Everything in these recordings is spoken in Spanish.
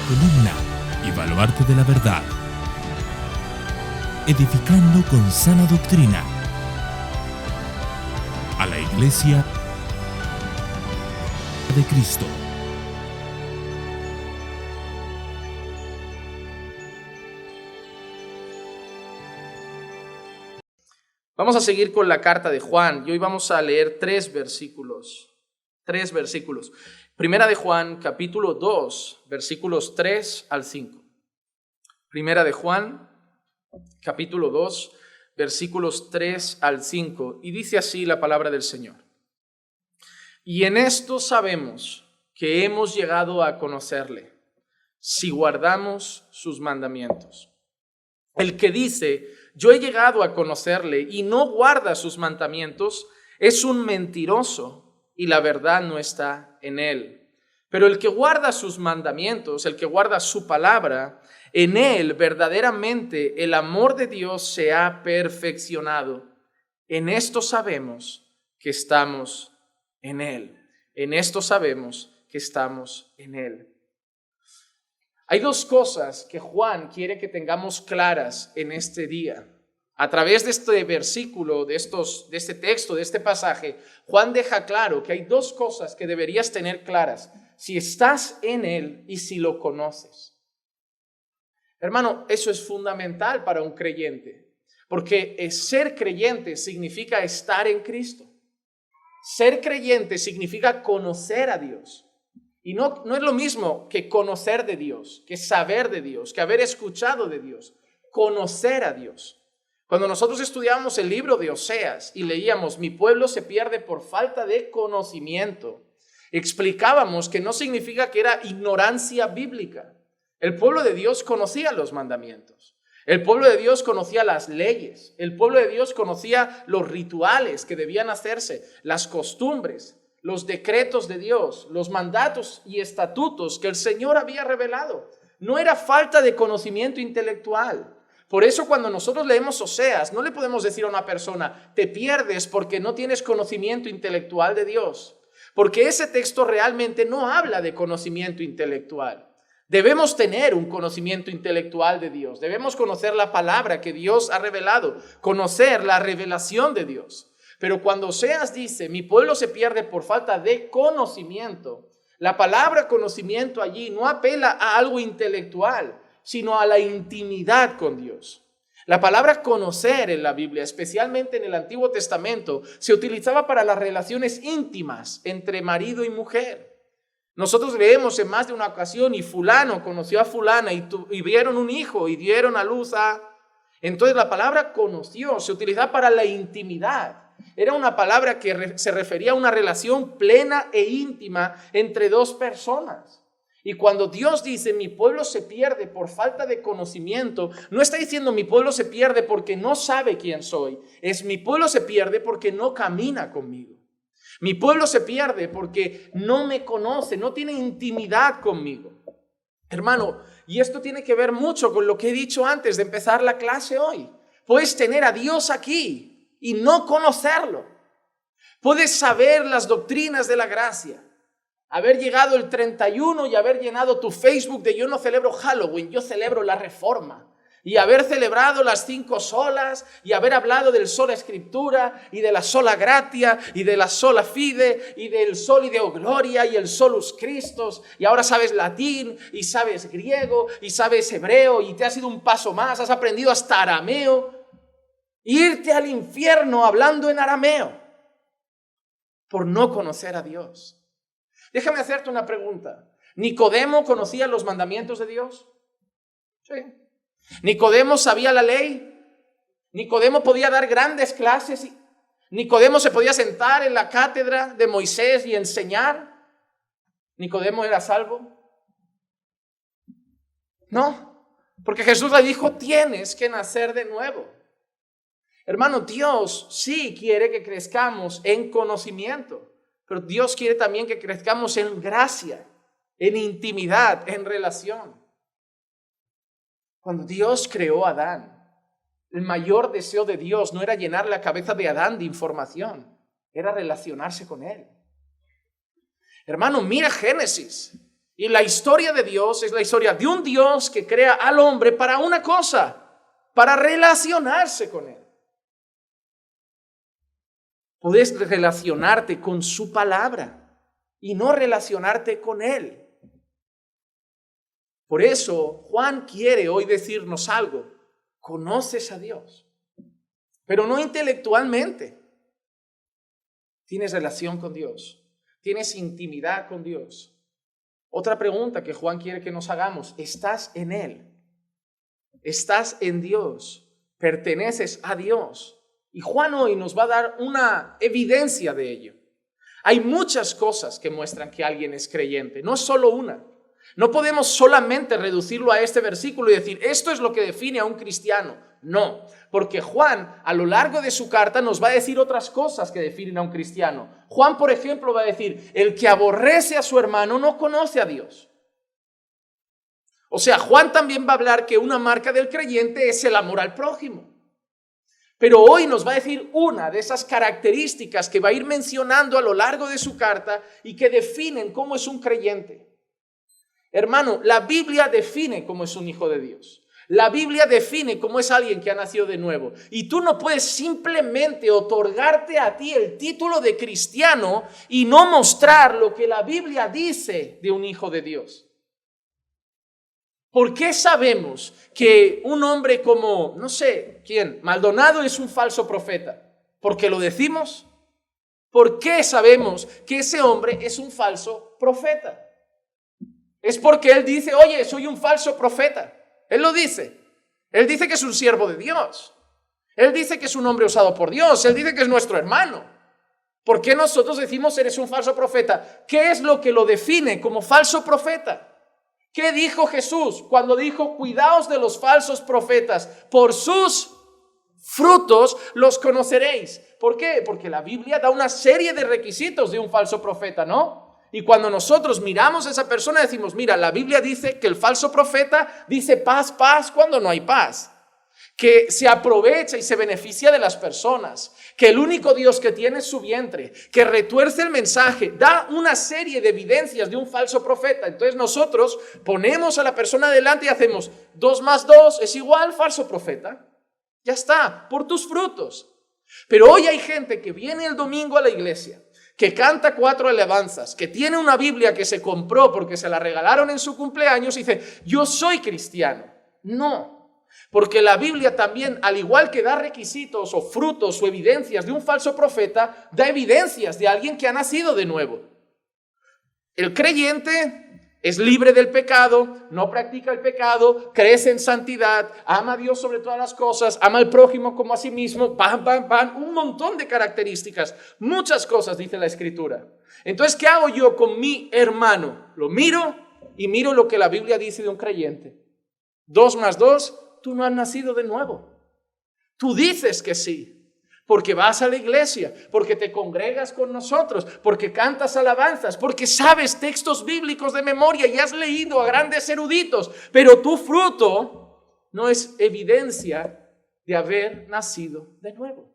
columna y baluarte de la verdad, edificando con sana doctrina a la Iglesia de Cristo. Vamos a seguir con la carta de Juan y hoy vamos a leer tres versículos. Primera de Juan, capítulo 2, versículos 3 al 5. Primera de Juan, capítulo 2, versículos 3 al 5. Y dice así la palabra del Señor. Y en esto sabemos que hemos llegado a conocerle, si guardamos sus mandamientos. El que dice, yo he llegado a conocerle y no guarda sus mandamientos, es un mentiroso y la verdad no está en él. Pero el que guarda sus mandamientos, el que guarda su palabra, en él verdaderamente el amor de Dios se ha perfeccionado. En esto sabemos que estamos en él. En esto sabemos que estamos en él. Hay dos cosas que Juan quiere que tengamos claras en este día. A través de este versículo, de este texto, de este pasaje, Juan deja claro que hay dos cosas que deberías tener claras si estás en él y si lo conoces. Hermano, eso es fundamental para un creyente, porque ser creyente significa estar en Cristo. Ser creyente significa conocer a Dios. Y no es lo mismo que conocer de Dios, que saber de Dios, que haber escuchado de Dios. Conocer a Dios. Cuando nosotros estudiábamos el libro de Oseas y leíamos, mi pueblo se pierde por falta de conocimiento, explicábamos que no significa que era ignorancia bíblica. El pueblo de Dios conocía los mandamientos. El pueblo de Dios conocía las leyes. El pueblo de Dios conocía los rituales que debían hacerse, las costumbres, los decretos de Dios, los mandatos y estatutos que el Señor había revelado. No era falta de conocimiento intelectual. Por eso cuando nosotros leemos Oseas, no le podemos decir a una persona, te pierdes porque no tienes conocimiento intelectual de Dios. Porque ese texto realmente no habla de conocimiento intelectual. Debemos tener un conocimiento intelectual de Dios. Debemos conocer la palabra que Dios ha revelado, conocer la revelación de Dios. Pero cuando Oseas dice, mi pueblo se pierde por falta de conocimiento, la palabra conocimiento allí no apela a algo intelectual, sino a la intimidad con Dios. La palabra conocer en la Biblia, especialmente en el Antiguo Testamento, se utilizaba para las relaciones íntimas entre marido y mujer. Nosotros leemos en más de una ocasión, y fulano conoció a fulana y vieron un hijo y dieron a luz a... Entonces la palabra conoció se utilizaba para la intimidad. Era una palabra que se refería a una relación plena e íntima entre dos personas. Y cuando Dios dice, mi pueblo se pierde por falta de conocimiento, no está diciendo mi pueblo se pierde porque no sabe quién soy. Es mi pueblo se pierde porque no camina conmigo. Mi pueblo se pierde porque no me conoce, no tiene intimidad conmigo. Hermano, y esto tiene que ver mucho con lo que he dicho antes de empezar la clase hoy. Puedes tener a Dios aquí y no conocerlo. Puedes saber las doctrinas de la gracia. Haber llegado el 31 y haber llenado tu Facebook de yo no celebro Halloween, yo celebro la Reforma. Y haber celebrado las 5 solas y haber hablado del sola escritura y de la sola gratia y de la sola fide y del soli deo gloria y el solus Christus. Y ahora sabes latín y sabes griego y sabes hebreo y te has ido un paso más, has aprendido hasta arameo. Irte al infierno hablando en arameo por no conocer a Dios. Déjame hacerte una pregunta. ¿Nicodemo conocía los mandamientos de Dios? Sí. ¿Nicodemo sabía la ley? ¿Nicodemo podía dar grandes clases? ¿Nicodemo se podía sentar en la cátedra de Moisés y enseñar? ¿Nicodemo era salvo? No, porque Jesús le dijo, tienes que nacer de nuevo. Hermano, Dios sí quiere que crezcamos en conocimiento. Pero Dios quiere también que crezcamos en gracia, en intimidad, en relación. Cuando Dios creó a Adán, el mayor deseo de Dios no era llenar la cabeza de Adán de información, era relacionarse con él. Hermano, mira Génesis Y la historia de Dios es la historia de un Dios que crea al hombre para una cosa, para relacionarse con él. Puedes relacionarte con su palabra y no relacionarte con él. Por eso Juan quiere hoy decirnos algo. Conoces a Dios, pero no intelectualmente. Tienes relación con Dios, tienes intimidad con Dios. Otra pregunta que Juan quiere que nos hagamos: ¿estás en Él? ¿Estás en Dios? ¿Perteneces a Dios? Y Juan hoy nos va a dar una evidencia de ello. Hay muchas cosas que muestran que alguien es creyente, no es solo una. No podemos solamente reducirlo a este versículo y decir, esto es lo que define a un cristiano. No, porque Juan a lo largo de su carta nos va a decir otras cosas que definen a un cristiano. Juan, por ejemplo, va a decir, el que aborrece a su hermano no conoce a Dios. O sea, Juan también va a hablar que una marca del creyente es el amor al prójimo. Pero hoy nos va a decir una de esas características que va a ir mencionando a lo largo de su carta y que definen cómo es un creyente. Hermano, la Biblia define cómo es un hijo de Dios. La Biblia define cómo es alguien que ha nacido de nuevo. Y tú no puedes simplemente otorgarte a ti el título de cristiano y no mostrar lo que la Biblia dice de un hijo de Dios. ¿Por qué sabemos que un hombre como, no sé quién, Maldonado es un falso profeta? ¿Porque lo decimos? ¿Por qué sabemos que ese hombre es un falso profeta? Es porque él dice, oye, soy un falso profeta. Él lo dice. Él dice que es un siervo de Dios. Él dice que es un hombre usado por Dios. Él dice que es nuestro hermano. ¿Por qué nosotros decimos eres un falso profeta? ¿Qué es lo que lo define como falso profeta? ¿Qué dijo Jesús cuando dijo, cuidaos de los falsos profetas? Por sus frutos los conoceréis. ¿Por qué? Porque la Biblia da una serie de requisitos de un falso profeta, ¿no? Y cuando nosotros miramos a esa persona decimos, mira, la Biblia dice que el falso profeta dice paz, paz cuando no hay paz. Que se aprovecha y se beneficia de las personas, que el único Dios que tiene es su vientre, que retuerce el mensaje, da una serie de evidencias de un falso profeta. Entonces nosotros ponemos a la persona delante y hacemos 2 más 2 es igual falso profeta. Ya está, por tus frutos. Pero hoy hay gente que viene el domingo a la iglesia, que canta 4 alabanzas, que tiene una Biblia que se compró porque se la regalaron en su cumpleaños y dice, yo soy cristiano. No. Porque la Biblia también, al igual que da requisitos o frutos o evidencias de un falso profeta, da evidencias de alguien que ha nacido de nuevo. El creyente es libre del pecado, no practica el pecado, crece en santidad, ama a Dios sobre todas las cosas, ama al prójimo como a sí mismo, un montón de características, muchas cosas dice la Escritura. Entonces, ¿qué hago yo con mi hermano? Lo miro y miro lo que la Biblia dice de un creyente. 2 más 2, tú no has nacido de nuevo. Tú dices que sí, porque vas a la iglesia, porque te congregas con nosotros, porque cantas alabanzas, porque sabes textos bíblicos de memoria y has leído a grandes eruditos, pero tu fruto no es evidencia de haber nacido de nuevo.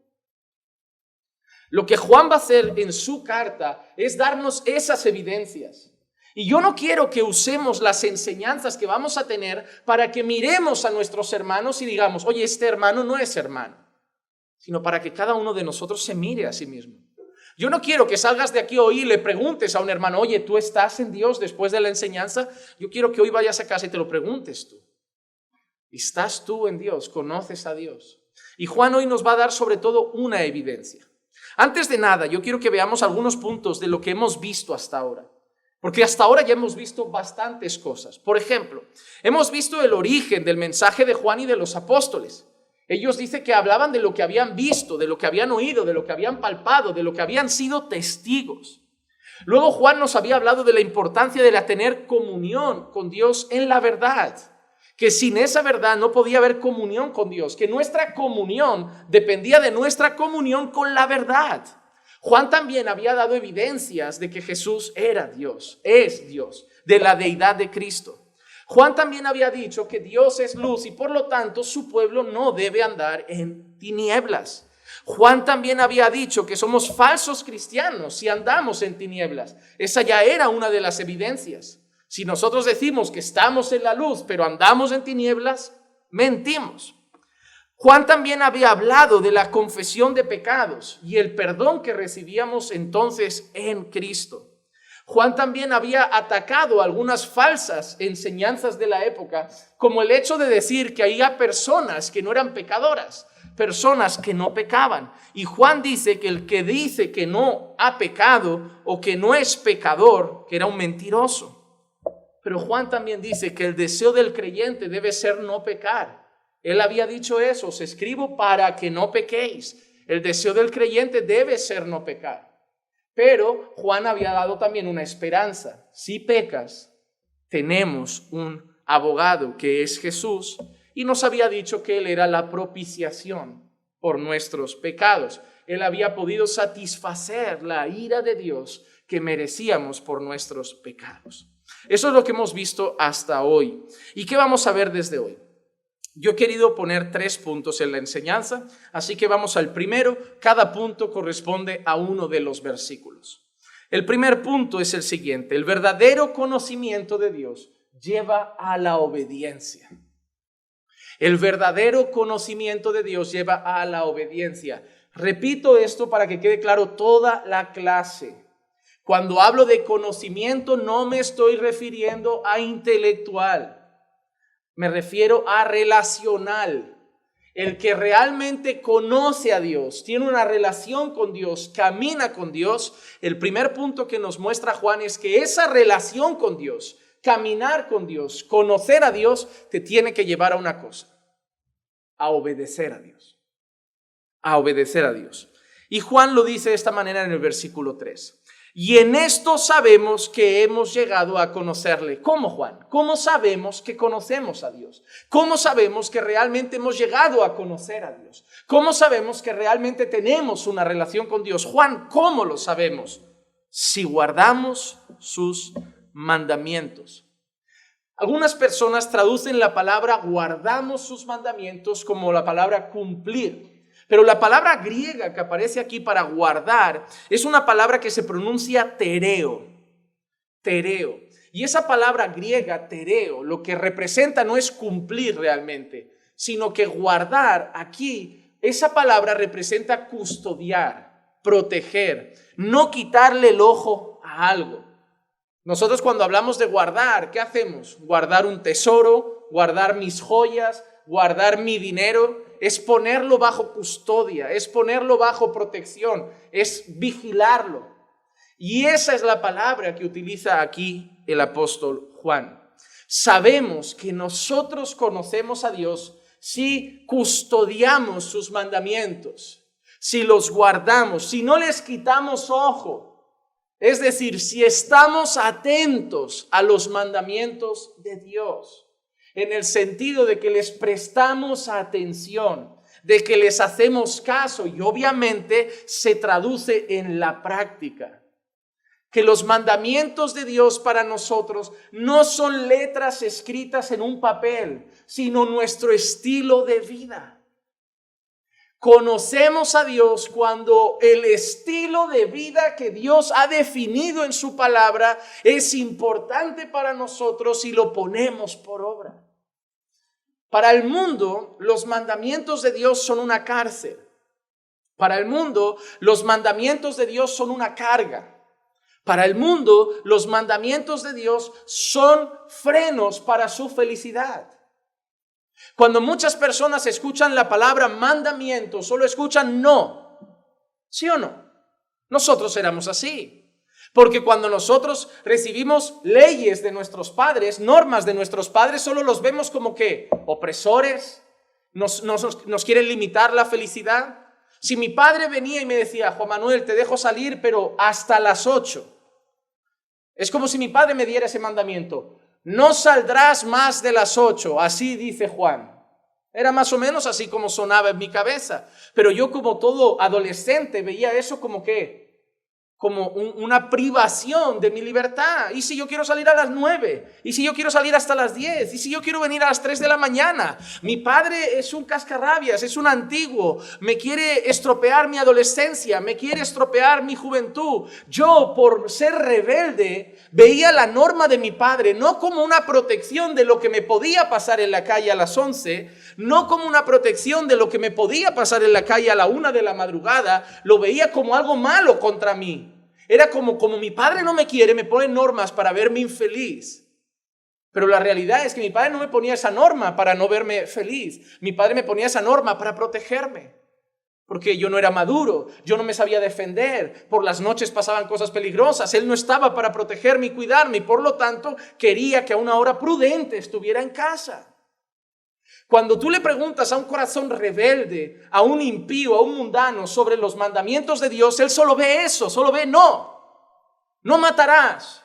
Lo que Juan va a hacer en su carta es darnos esas evidencias. Y yo no quiero que usemos las enseñanzas que vamos a tener para que miremos a nuestros hermanos y digamos, oye, este hermano no es hermano, sino para que cada uno de nosotros se mire a sí mismo. Yo no quiero que salgas de aquí hoy y le preguntes a un hermano, oye, ¿tú estás en Dios después de la enseñanza? Yo quiero que hoy vayas a casa y te lo preguntes tú. ¿Estás tú en Dios? ¿Conoces a Dios? Y Juan hoy nos va a dar sobre todo una evidencia. Antes de nada, yo quiero que veamos algunos puntos de lo que hemos visto hasta ahora. Porque hasta ahora ya hemos visto bastantes cosas. Por ejemplo, hemos visto el origen del mensaje de Juan y de los apóstoles. Ellos dicen que hablaban de lo que habían visto, de lo que habían oído, de lo que habían palpado, de lo que habían sido testigos. Luego Juan nos había hablado de la importancia de tener comunión con Dios en la verdad. Que sin esa verdad no podía haber comunión con Dios. Que nuestra comunión dependía de nuestra comunión con la verdad. Juan también había dado evidencias de que Jesús era Dios, es Dios, de la deidad de Cristo. Juan también había dicho que Dios es luz y por lo tanto su pueblo no debe andar en tinieblas. Juan también había dicho que somos falsos cristianos si andamos en tinieblas. Esa ya era una de las evidencias. Si nosotros decimos que estamos en la luz, pero andamos en tinieblas, mentimos. Juan también había hablado de la confesión de pecados y el perdón que recibíamos entonces en Cristo. Juan también había atacado algunas falsas enseñanzas de la época, como el hecho de decir que había personas que no eran pecadoras, personas que no pecaban. Y Juan dice que el que dice que no ha pecado o que no es pecador, que era un mentiroso. Pero Juan también dice que el deseo del creyente debe ser no pecar. Él había dicho eso: os escribo para que no pequéis. El deseo del creyente debe ser no pecar. Pero Juan había dado también una esperanza. Si pecas, tenemos un abogado que es Jesús, y nos había dicho que Él era la propiciación por nuestros pecados. Él había podido satisfacer la ira de Dios que merecíamos por nuestros pecados. Eso es lo que hemos visto hasta hoy. ¿Y qué vamos a ver desde hoy? Yo he querido poner 3 puntos en la enseñanza, así que vamos al primero. Cada punto corresponde a uno de los versículos. El primer punto es el siguiente: el verdadero conocimiento de Dios lleva a la obediencia. El verdadero conocimiento de Dios lleva a la obediencia. Repito esto para que quede claro toda la clase. Cuando hablo de conocimiento, no me estoy refiriendo a intelectual. Me refiero a relacional. El que realmente conoce a Dios, tiene una relación con Dios, camina con Dios. El primer punto que nos muestra Juan es que esa relación con Dios, caminar con Dios, conocer a Dios, te tiene que llevar a una cosa: a obedecer a Dios. A obedecer a Dios. Y Juan lo dice de esta manera en el versículo 3. Y en esto sabemos que hemos llegado a conocerle. ¿Cómo, Juan? ¿Cómo sabemos que conocemos a Dios? ¿Cómo sabemos que realmente hemos llegado a conocer a Dios? ¿Cómo sabemos que realmente tenemos una relación con Dios? Juan, ¿cómo lo sabemos? Si guardamos sus mandamientos. Algunas personas traducen la palabra guardamos sus mandamientos como la palabra cumplir. Pero la palabra griega que aparece aquí para guardar es una palabra que se pronuncia tereo. Tereo. Y esa palabra griega, tereo, lo que representa no es cumplir realmente, sino que guardar aquí, esa palabra representa custodiar, proteger, no quitarle el ojo a algo. Nosotros cuando hablamos de guardar, ¿qué hacemos? Guardar un tesoro, guardar mis joyas, guardar mi dinero. Es ponerlo bajo custodia, es ponerlo bajo protección, es vigilarlo. Y esa es la palabra que utiliza aquí el apóstol Juan. Sabemos que nosotros conocemos a Dios si custodiamos sus mandamientos, si los guardamos, si no les quitamos ojo. Es decir, si estamos atentos a los mandamientos de Dios. En el sentido de que les prestamos atención, de que les hacemos caso, y obviamente se traduce en la práctica. Que los mandamientos de Dios para nosotros no son letras escritas en un papel, sino nuestro estilo de vida. Conocemos a Dios cuando el estilo de vida que Dios ha definido en su palabra es importante para nosotros y lo ponemos por obra. Para el mundo, los mandamientos de Dios son una cárcel. Para el mundo, los mandamientos de Dios son una carga. Para el mundo, los mandamientos de Dios son frenos para su felicidad. Cuando muchas personas escuchan la palabra mandamiento, solo escuchan no. ¿Sí o no? Nosotros éramos así. Porque cuando nosotros recibimos leyes de nuestros padres, normas de nuestros padres, solo los vemos como que opresores, nos quieren limitar la felicidad. Si mi padre venía y me decía: Juan Manuel, te dejo salir, pero hasta las 8. Es como si mi padre me diera ese mandamiento: no saldrás más de las 8, así dice Juan. Era más o menos así como sonaba en mi cabeza. Pero yo, como todo adolescente, veía eso como como una privación de mi libertad. ¿Y si yo quiero salir a las 9? ¿Y si yo quiero salir hasta las 10? ¿Y si yo quiero venir a las 3 de la mañana? Mi padre es un cascarrabias, es un antiguo, me quiere estropear mi adolescencia, me quiere estropear mi juventud. Yo, por ser rebelde, veía la norma de mi padre no como una protección de lo que me podía pasar en la calle a las 11, no como una protección de lo que me podía pasar en la calle a la 1 de la madrugada, lo veía como algo malo contra mí. Era como mi padre no me quiere, me pone normas para verme infeliz. Pero la realidad es que mi padre no me ponía esa norma para no verme feliz. Mi padre me ponía esa norma para protegerme. Porque yo no era maduro, yo no me sabía defender, por las noches pasaban cosas peligrosas, él no estaba para protegerme y cuidarme, y por lo tanto quería que a una hora prudente estuviera en casa. Cuando tú le preguntas a un corazón rebelde, a un impío, a un mundano sobre los mandamientos de Dios, él solo ve eso, solo ve no matarás,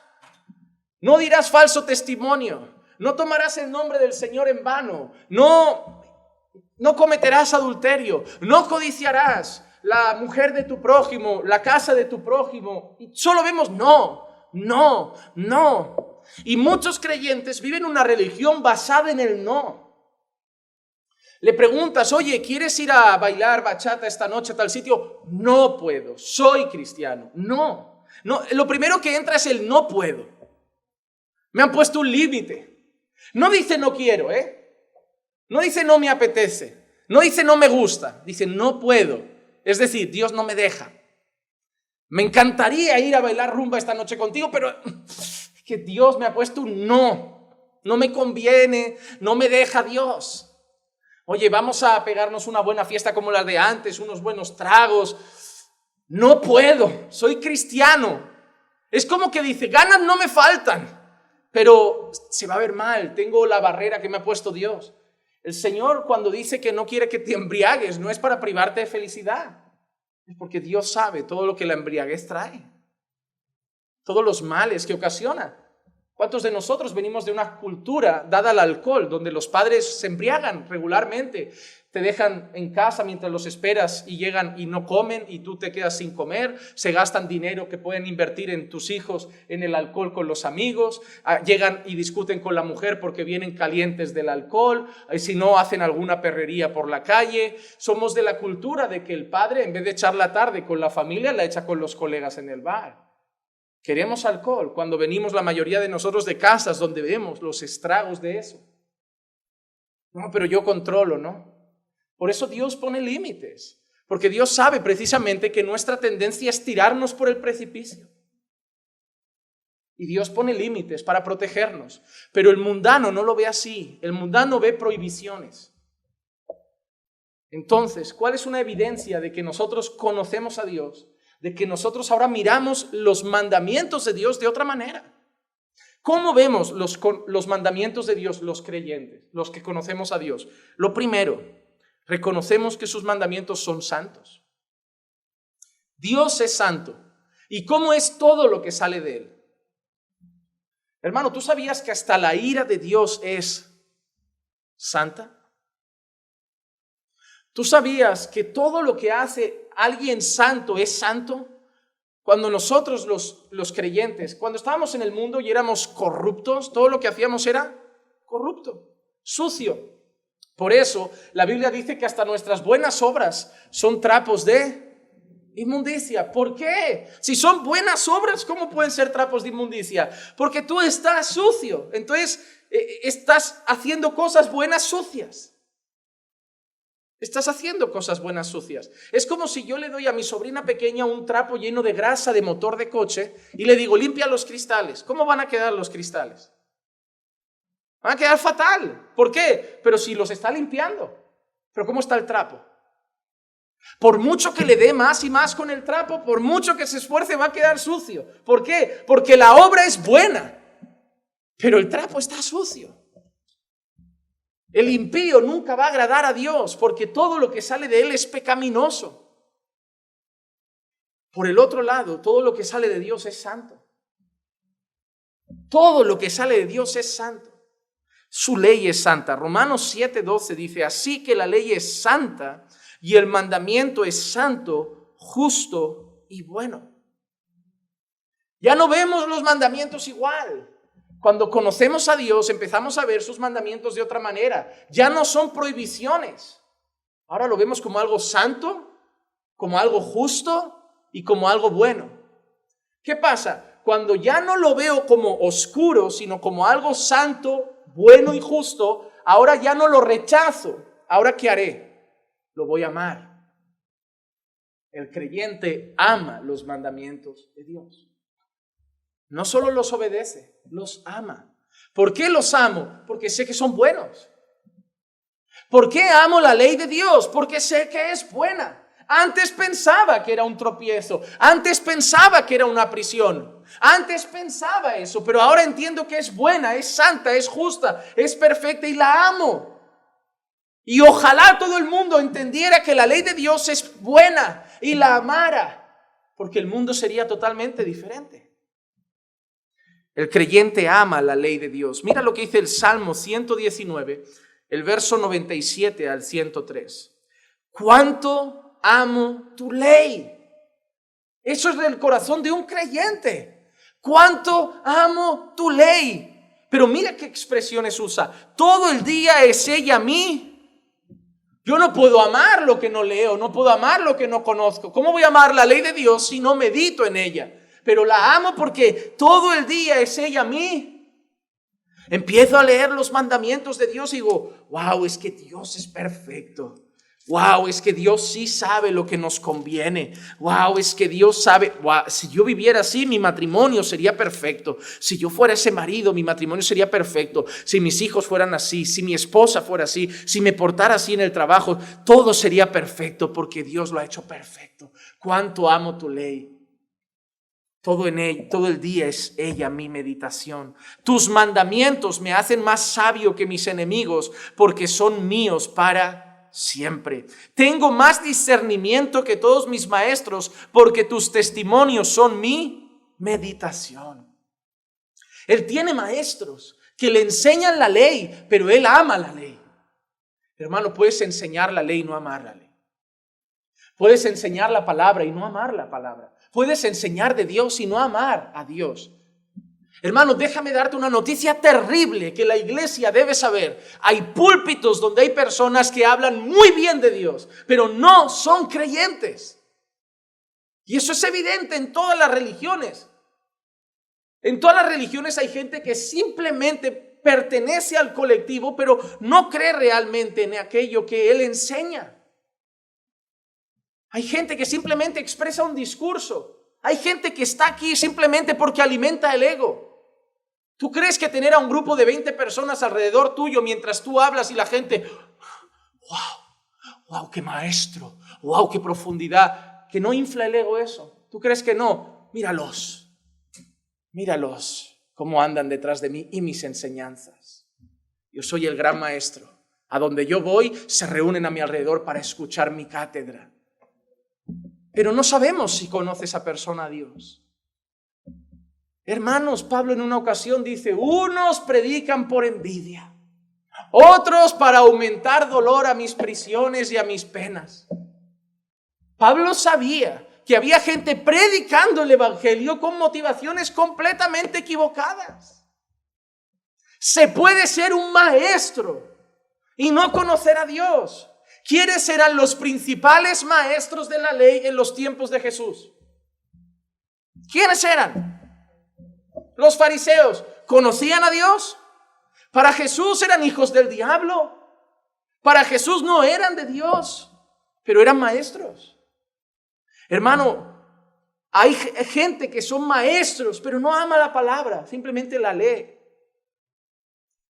no dirás falso testimonio, no tomarás el nombre del Señor en vano, no cometerás adulterio, no codiciarás la mujer de tu prójimo, la casa de tu prójimo. Y solo vemos no. Y muchos creyentes viven una religión basada en el no. Le preguntas, oye, ¿quieres ir a bailar bachata esta noche a tal sitio? No puedo, soy cristiano. No, lo primero que entra es el no puedo. Me han puesto un límite. No dice no quiero, No dice no me apetece. No dice no me gusta. Dice no puedo. Es decir, Dios no me deja. Me encantaría ir a bailar rumba esta noche contigo, pero que Dios me ha puesto un no. No me conviene, no me deja Dios. Oye, vamos a pegarnos una buena fiesta como la de antes, unos buenos tragos. No puedo, soy cristiano. Es como que dice, ganas no me faltan, pero se va a ver mal, tengo la barrera que me ha puesto Dios. El Señor, cuando dice que no quiere que te embriagues, no es para privarte de felicidad. Es porque Dios sabe todo lo que la embriaguez trae, todos los males que ocasiona. ¿Cuántos de nosotros venimos de una cultura dada al alcohol, donde los padres se embriagan regularmente? Te dejan en casa mientras los esperas y llegan y no comen y tú te quedas sin comer. Se gastan dinero que pueden invertir en tus hijos en el alcohol con los amigos. Llegan y discuten con la mujer porque vienen calientes del alcohol. Y si no, hacen alguna perrería por la calle. Somos de la cultura de que el padre, en vez de echar la tarde con la familia, la echa con los colegas en el bar. Queremos alcohol cuando venimos la mayoría de nosotros de casas donde vemos los estragos de eso. No, pero yo controlo, ¿no? Por eso Dios pone límites, porque Dios sabe precisamente que nuestra tendencia es tirarnos por el precipicio. Y Dios pone límites para protegernos, pero el mundano no lo ve así, el mundano ve prohibiciones. Entonces, ¿cuál es una evidencia de que nosotros conocemos a Dios? De que nosotros ahora miramos los mandamientos de Dios de otra manera. ¿Cómo vemos los mandamientos de Dios los creyentes, los que conocemos a Dios? Lo primero, reconocemos que sus mandamientos son santos. Dios es santo. ¿Y cómo es todo lo que sale de él? Hermano, ¿tú sabías que hasta la ira de Dios es santa? ¿Tú sabías que todo lo que hace alguien santo es santo? Cuando nosotros los creyentes, cuando estábamos en el mundo y éramos corruptos, todo lo que hacíamos era corrupto, sucio. Por eso la Biblia dice que hasta nuestras buenas obras son trapos de inmundicia. ¿Por qué? Si son buenas obras, ¿cómo pueden ser trapos de inmundicia? Porque tú estás sucio, entonces estás haciendo cosas buenas sucias. Estás haciendo cosas buenas sucias. Es como si yo le doy a mi sobrina pequeña un trapo lleno de grasa de motor de coche y le digo, limpia los cristales. ¿Cómo van a quedar los cristales? Van a quedar fatal. ¿Por qué? Pero si los está limpiando. ¿Pero cómo está el trapo? Por mucho que le dé más y más con el trapo, por mucho que se esfuerce, va a quedar sucio. ¿Por qué? Porque la obra es buena, pero el trapo está sucio. El impío nunca va a agradar a Dios porque todo lo que sale de él es pecaminoso. Por el otro lado, todo lo que sale de Dios es santo. Todo lo que sale de Dios es santo. Su ley es santa. Romanos 7:12 dice, así que la ley es santa y el mandamiento es santo, justo y bueno. Ya no vemos los mandamientos igual. Cuando conocemos a Dios, empezamos a ver sus mandamientos de otra manera. Ya no son prohibiciones. Ahora lo vemos como algo santo, como algo justo y como algo bueno. ¿Qué pasa? Cuando ya no lo veo como oscuro, sino como algo santo, bueno y justo, ahora ya no lo rechazo. ¿Ahora qué haré? Lo voy a amar. El creyente ama los mandamientos de Dios. No solo los obedece, los ama. ¿Por qué los amo? Porque sé que son buenos. ¿Por qué amo la ley de Dios? Porque sé que es buena. Antes pensaba que era un tropiezo. Antes pensaba que era una prisión. Antes pensaba eso, pero ahora entiendo que es buena, es santa, es justa, es perfecta y la amo. Y ojalá todo el mundo entendiera que la ley de Dios es buena y la amara, porque el mundo sería totalmente diferente. El creyente ama la ley de Dios. Mira lo que dice el Salmo 119, el verso 97 al 103. ¿Cuánto amo tu ley? Eso es del corazón de un creyente. ¿Cuánto amo tu ley? Pero mira qué expresiones usa. Todo el día es ella a mí. Yo no puedo amar lo que no leo, no puedo amar lo que no conozco. ¿Cómo voy a amar la ley de Dios si no medito en ella? Pero la amo porque todo el día es ella a mí. Empiezo a leer los mandamientos de Dios y digo, wow, es que Dios es perfecto. Wow, es que Dios sí sabe lo que nos conviene. Wow, es que Dios sabe. Wow, si yo viviera así, mi matrimonio sería perfecto. Si yo fuera ese marido, mi matrimonio sería perfecto. Si mis hijos fueran así, si mi esposa fuera así, si me portara así en el trabajo, todo sería perfecto porque Dios lo ha hecho perfecto. Cuánto amo tu ley. Todo el día es ella mi meditación. Tus mandamientos me hacen más sabio que mis enemigos porque son míos para siempre. Tengo más discernimiento que todos mis maestros porque tus testimonios son mi meditación. Él tiene maestros que le enseñan la ley, pero él ama la ley. Hermano, puedes enseñar la ley y no amar la ley. Puedes enseñar la palabra y no amar la palabra. Puedes enseñar de Dios y no amar a Dios. Hermano, déjame darte una noticia terrible que la iglesia debe saber. Hay púlpitos donde hay personas que hablan muy bien de Dios, pero no son creyentes. Y eso es evidente en todas las religiones. En todas las religiones hay gente que simplemente pertenece al colectivo, pero no cree realmente en aquello que él enseña. Hay gente que simplemente expresa un discurso. Hay gente que está aquí simplemente porque alimenta el ego. ¿Tú crees que tener a un grupo de 20 personas alrededor tuyo mientras tú hablas y la gente, wow, qué maestro, wow, qué profundidad, que no infla el ego eso? ¿Tú crees que no? Míralos cómo andan detrás de mí y mis enseñanzas. Yo soy el gran maestro. A donde yo voy se reúnen a mi alrededor para escuchar mi cátedra. Pero no sabemos si conoce esa persona a Dios. Hermanos, Pablo en una ocasión dice, unos predican por envidia, otros para aumentar dolor a mis prisiones y a mis penas. Pablo sabía que había gente predicando el evangelio con motivaciones completamente equivocadas. Se puede ser un maestro y no conocer a Dios. ¿Quiénes eran los principales maestros de la ley en los tiempos de Jesús? ¿Quiénes eran? Los fariseos. ¿Conocían a Dios? Para Jesús eran hijos del diablo. Para Jesús no eran de Dios, pero eran maestros. Hermano, hay gente que son maestros, pero no ama la palabra, simplemente la lee.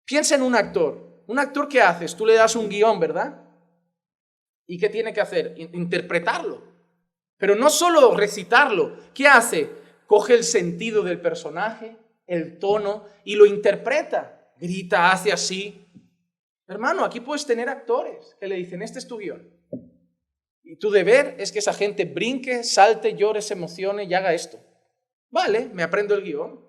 Piensa en un actor. ¿Un actor qué haces? Tú le das un guión, ¿verdad? ¿Y qué tiene que hacer? Interpretarlo. Pero no solo recitarlo. ¿Qué hace? Coge el sentido del personaje, el tono y lo interpreta. Grita, hace así. Hermano, aquí puedes tener actores que le dicen, este es tu guión. Y tu deber es que esa gente brinque, salte, llore, se emocione y haga esto. Vale, me aprendo el guión.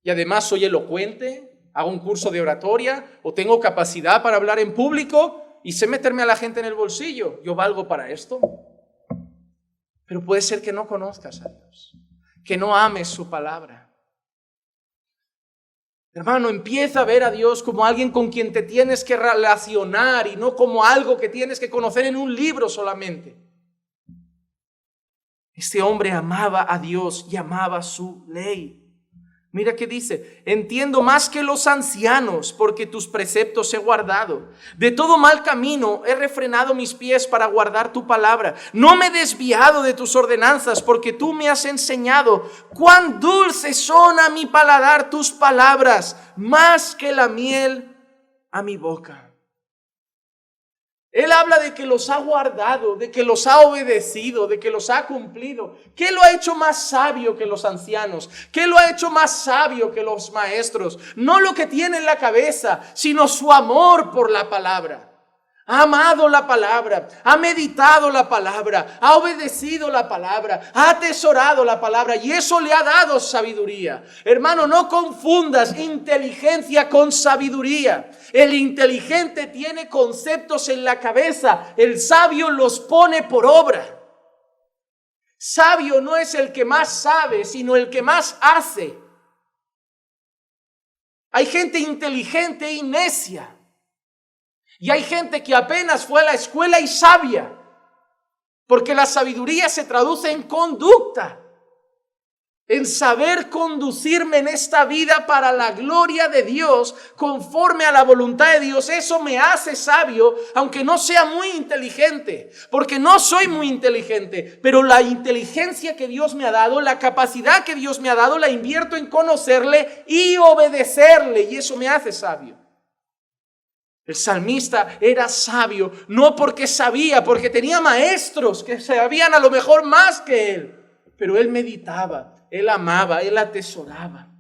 Y además soy elocuente, hago un curso de oratoria o tengo capacidad para hablar en público y sé meterme a la gente en el bolsillo. Yo valgo para esto. Pero puede ser que no conozcas a Dios. que no ames su palabra. Hermano, empieza a ver a Dios como alguien con quien te tienes que relacionar y no como algo que tienes que conocer en un libro solamente. Este hombre amaba a Dios y amaba su ley. Mira qué dice: entiendo más que los ancianos, porque tus preceptos he guardado. De todo mal camino he refrenado mis pies para guardar tu palabra. No me he desviado de tus ordenanzas, porque tú me has enseñado. Cuán dulces son a mi paladar tus palabras, más que la miel a mi boca. Él habla de que los ha guardado, de que los ha obedecido, de que los ha cumplido. ¿Qué lo ha hecho más sabio que los ancianos? ¿Qué lo ha hecho más sabio que los maestros? No lo que tiene en la cabeza, sino su amor por la palabra. Ha amado la palabra, ha meditado la palabra, ha obedecido la palabra, ha atesorado la palabra, y eso le ha dado sabiduría. Hermano, no confundas inteligencia con sabiduría. El inteligente tiene conceptos en la cabeza, el sabio los pone por obra. Sabio no es el que más sabe, sino el que más hace. Hay gente inteligente y necia. Y hay gente que apenas fue a la escuela y sabia, porque la sabiduría se traduce en conducta, en saber conducirme en esta vida para la gloria de Dios, conforme a la voluntad de Dios. Eso me hace sabio, aunque no sea muy inteligente, porque no soy muy inteligente, pero la inteligencia que Dios me ha dado, la capacidad que Dios me ha dado, la invierto en conocerle y obedecerle, y eso me hace sabio. El salmista era sabio, no porque sabía, porque tenía maestros que sabían a lo mejor más que él, pero él meditaba, él amaba, él atesoraba.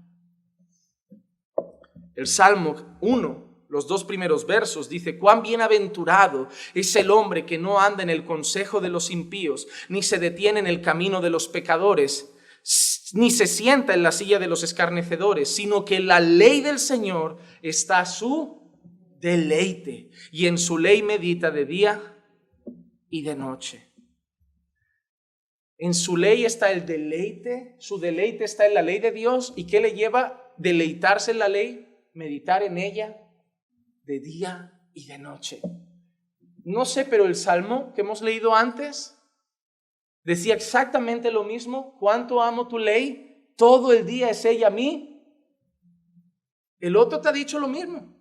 El Salmo 1, los 2 primeros versos, dice: cuán bienaventurado es el hombre que no anda en el consejo de los impíos, ni se detiene en el camino de los pecadores, ni se sienta en la silla de los escarnecedores, sino que en la ley del Señor está su deleite, y en su ley medita de día y de noche. En su ley está el deleite, su deleite está en la ley de Dios. ¿Y qué le lleva deleitarse en la ley? Meditar en ella de día y de noche. No sé, pero el salmo que hemos leído antes decía exactamente lo mismo: cuánto amo tu ley, todo el día es ella a mí. El otro te ha dicho lo mismo.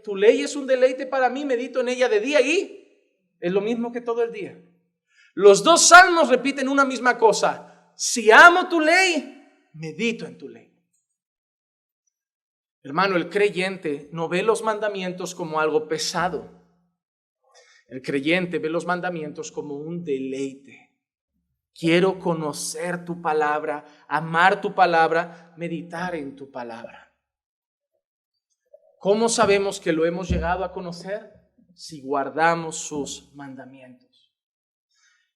Tu ley es un deleite para mí, medito en ella de día y es lo mismo que todo el día. Los 2 salmos repiten una misma cosa: si amo tu ley, medito en tu ley. Hermano, el creyente no ve los mandamientos como algo pesado. El creyente ve los mandamientos como un deleite. Quiero conocer tu palabra, amar tu palabra, meditar en tu palabra. ¿Cómo sabemos que lo hemos llegado a conocer? Si guardamos sus mandamientos.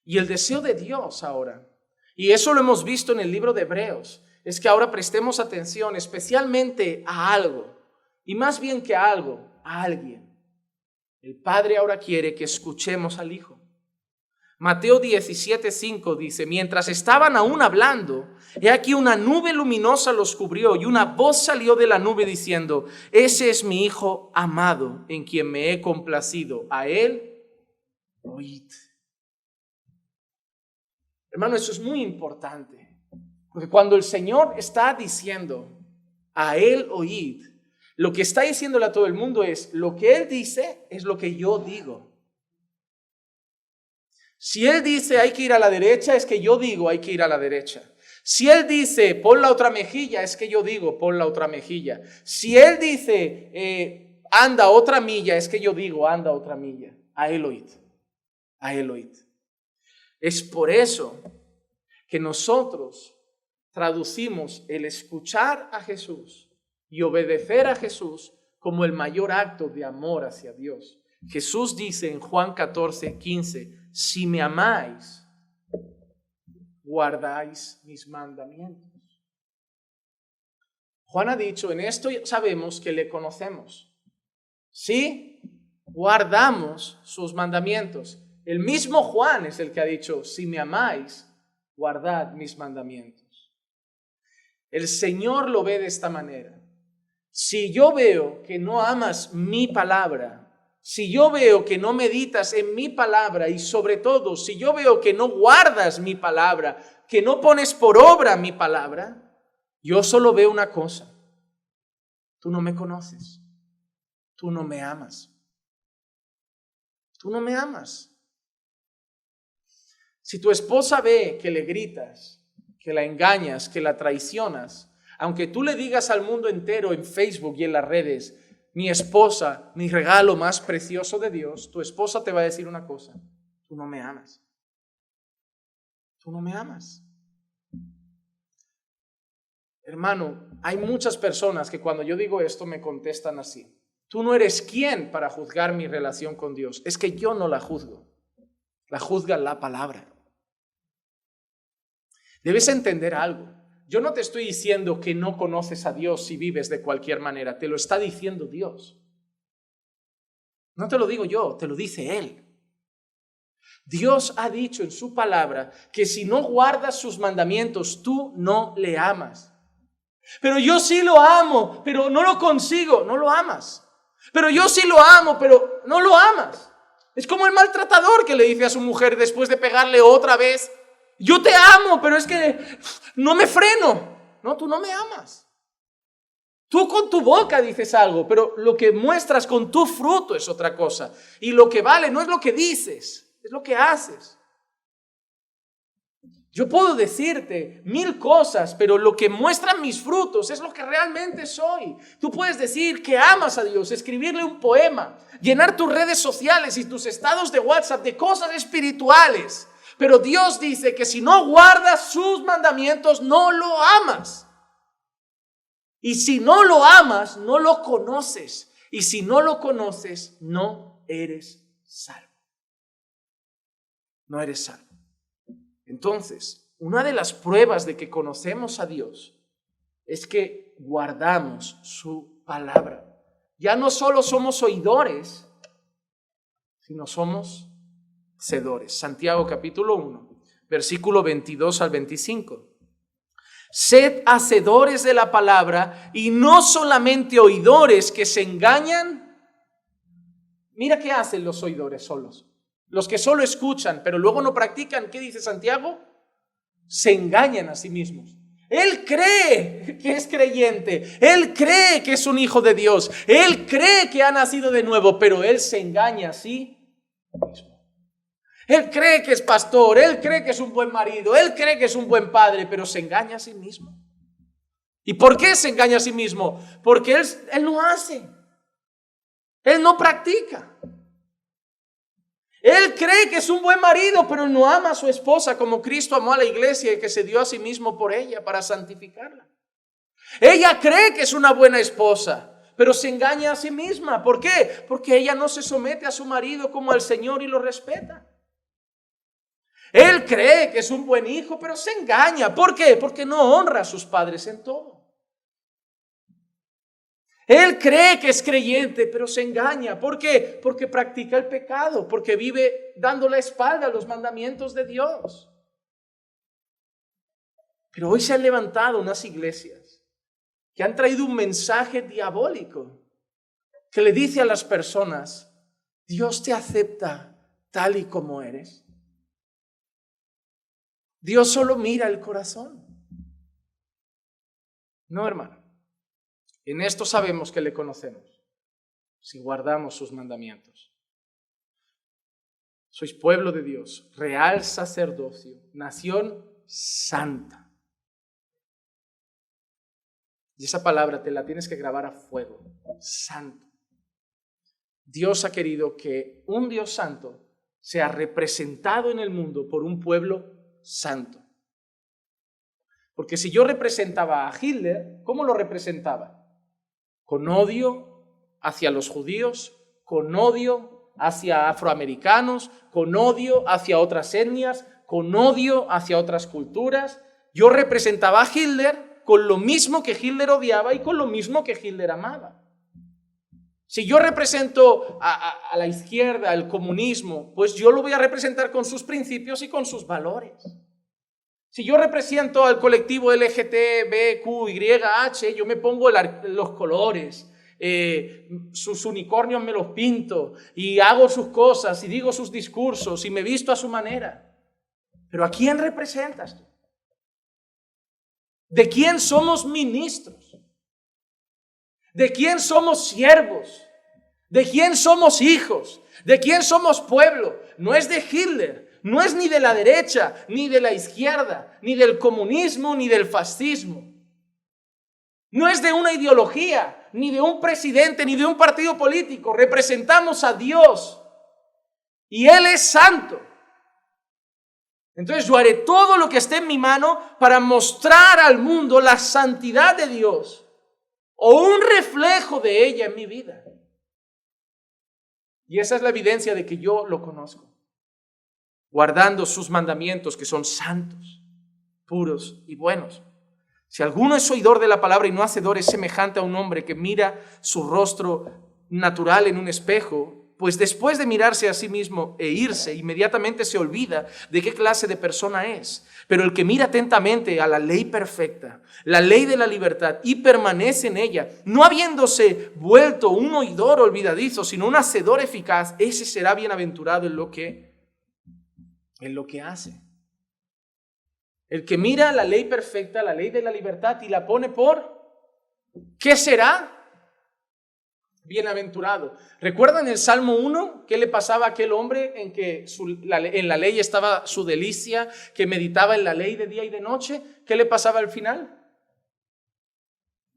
Y el deseo de Dios ahora, y eso lo hemos visto en el libro de Hebreos, es que ahora prestemos atención especialmente a algo, y más bien que a algo, a alguien. El Padre ahora quiere que escuchemos al Hijo. Mateo 17:5 dice: mientras estaban aún hablando, he aquí una nube luminosa los cubrió, y una voz salió de la nube diciendo: ese es mi Hijo amado, en quien me he complacido, a él oíd. Hermano, eso es muy importante, porque cuando el Señor está diciendo a él oíd, lo que está diciéndole a todo el mundo es: lo que él dice es lo que yo digo. Si él dice hay que ir a la derecha, es que yo digo hay que ir a la derecha. Si él dice pon la otra mejilla, es que yo digo pon la otra mejilla. Si él dice anda otra milla, es que yo digo anda otra milla. A él oíd. A él oíd. Es por eso que nosotros traducimos el escuchar a Jesús y obedecer a Jesús como el mayor acto de amor hacia Dios. Jesús dice en Juan 14:15: si me amáis, guardáis mis mandamientos. Juan ha dicho: en esto sabemos que le conocemos, si guardamos sus mandamientos. El mismo Juan es el que ha dicho: si me amáis, guardad mis mandamientos. El Señor lo ve de esta manera. Si yo veo que no amas mi palabra, si yo veo que no meditas en mi palabra y sobre todo, si yo veo que no guardas mi palabra, que no pones por obra mi palabra, yo solo veo una cosa. Tú no me conoces. Tú no me amas. Tú no me amas. Si tu esposa ve que le gritas, que la engañas, que la traicionas, aunque tú le digas al mundo entero en Facebook y en las redes, mi esposa, mi regalo más precioso de Dios, tu esposa te va a decir una cosa: tú no me amas. Tú no me amas. Hermano, hay muchas personas que cuando yo digo esto me contestan así: tú no eres quien para juzgar mi relación con Dios. Es que yo no la juzgo, la juzga la palabra. Debes entender algo. Yo no te estoy diciendo que no conoces a Dios si vives de cualquier manera. Te lo está diciendo Dios. No te lo digo yo, te lo dice Él. Dios ha dicho en su palabra que si no guardas sus mandamientos, tú no le amas. Pero yo sí lo amo, pero no lo consigo. No lo amas. Pero yo sí lo amo, pero no lo amas. Es como el maltratador que le dice a su mujer después de pegarle otra vez: yo te amo, pero es que no me freno. No, tú no me amas. Tú con tu boca dices algo, pero lo que muestras con tu fruto es otra cosa. Y lo que vale no es lo que dices, es lo que haces. Yo puedo decirte 1000 cosas, pero lo que muestran mis frutos es lo que realmente soy. Tú puedes decir que amas a Dios, escribirle un poema, llenar tus redes sociales y tus estados de WhatsApp de cosas espirituales. Pero Dios dice que si no guardas sus mandamientos, no lo amas. Y si no lo amas, no lo conoces. Y si no lo conoces, no eres salvo. No eres salvo. Entonces, una de las pruebas de que conocemos a Dios es que guardamos su palabra. Ya no solo somos oidores, sino somos hacedores. Santiago capítulo 1, versículo 22 al 25. Sed hacedores de la palabra y no solamente oidores que se engañan. Mira qué hacen los oidores solos. Los que solo escuchan, pero luego no practican. ¿Qué dice Santiago? Se engañan a sí mismos. Él cree que es creyente. Él cree que es un hijo de Dios. Él cree que ha nacido de nuevo, pero él se engaña a sí mismo. Él cree que es pastor, él cree que es un buen marido, él cree que es un buen padre, pero se engaña a sí mismo. ¿Y por qué se engaña a sí mismo? Porque él no hace. Él no practica. Él cree que es un buen marido, pero no ama a su esposa como Cristo amó a la iglesia y que se dio a sí mismo por ella para santificarla. Ella cree que es una buena esposa, pero se engaña a sí misma. ¿Por qué? Porque ella no se somete a su marido como al Señor y lo respeta. Él cree que es un buen hijo, pero se engaña. ¿Por qué? Porque no honra a sus padres en todo. Él cree que es creyente, pero se engaña. ¿Por qué? Porque practica el pecado, porque vive dando la espalda a los mandamientos de Dios. Pero hoy se han levantado unas iglesias que han traído un mensaje diabólico que le dice a las personas: Dios te acepta tal y como eres. Dios solo mira el corazón. No, hermano. En esto sabemos que le conocemos, si guardamos sus mandamientos. Sois pueblo de Dios, real sacerdocio, nación santa. Y esa palabra te la tienes que grabar a fuego, santo. Dios ha querido que un Dios santo sea representado en el mundo por un pueblo santo. Porque si yo representaba a Hitler, ¿cómo lo representaba? Con odio hacia los judíos, con odio hacia afroamericanos, con odio hacia otras etnias, con odio hacia otras culturas. Yo representaba a Hitler con lo mismo que Hitler odiaba y con lo mismo que Hitler amaba. Si yo represento a la izquierda, el comunismo, pues yo lo voy a representar con sus principios y con sus valores. Si yo represento al colectivo LGTBQYH, yo me pongo los colores, sus unicornios me los pinto y hago sus cosas y digo sus discursos y me visto a su manera. Pero ¿a quién representas tú? ¿De quién somos ministros? ¿De quién somos siervos? ¿De quién somos hijos? ¿De quién somos pueblo? No es de Hitler. No es ni de la derecha, ni de la izquierda, ni del comunismo, ni del fascismo. No es de una ideología, ni de un presidente, ni de un partido político. Representamos a Dios y Él es santo. Entonces yo haré todo lo que esté en mi mano para mostrar al mundo la santidad de Dios o un reflejo de ella en mi vida. Y esa es la evidencia de que yo lo conozco. Guardando sus mandamientos que son santos, puros y buenos. Si alguno es oidor de la palabra y no hacedor, es semejante a un hombre que mira su rostro natural en un espejo, pues después de mirarse a sí mismo e irse, inmediatamente se olvida de qué clase de persona es. Pero el que mira atentamente a la ley perfecta, la ley de la libertad, y permanece en ella, no habiéndose vuelto un oidor olvidadizo, sino un hacedor eficaz, ese será bienaventurado en lo que hace. El que mira la ley perfecta, la ley de la libertad, y la pone ¿qué será? Bienaventurado. ¿Recuerdan el Salmo 1? ¿Qué le pasaba a aquel hombre en que en la ley estaba su delicia, que meditaba en la ley de día y de noche? ¿Qué le pasaba al final?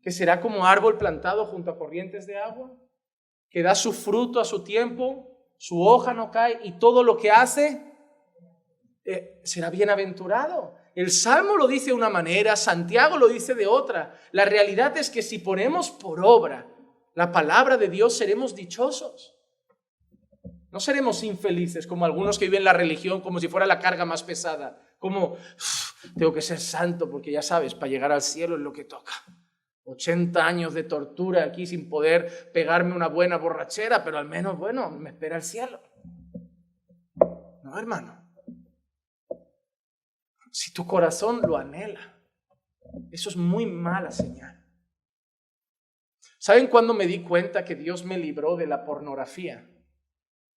Que será como árbol plantado junto a corrientes de agua, que da su fruto a su tiempo, su hoja no cae y todo lo que hace será bienaventurado. El Salmo lo dice de una manera, Santiago lo dice de otra. La realidad es que si ponemos por obra la palabra de Dios, seremos dichosos. No seremos infelices como algunos que viven la religión como si fuera la carga más pesada. Como, tengo que ser santo porque ya sabes, para llegar al cielo es lo que toca. 80 años de tortura aquí sin poder pegarme una buena borrachera, pero al menos, bueno, me espera el cielo. No, hermano. Si tu corazón lo anhela, eso es muy mala señal. ¿Saben cuándo me di cuenta que Dios me libró de la pornografía?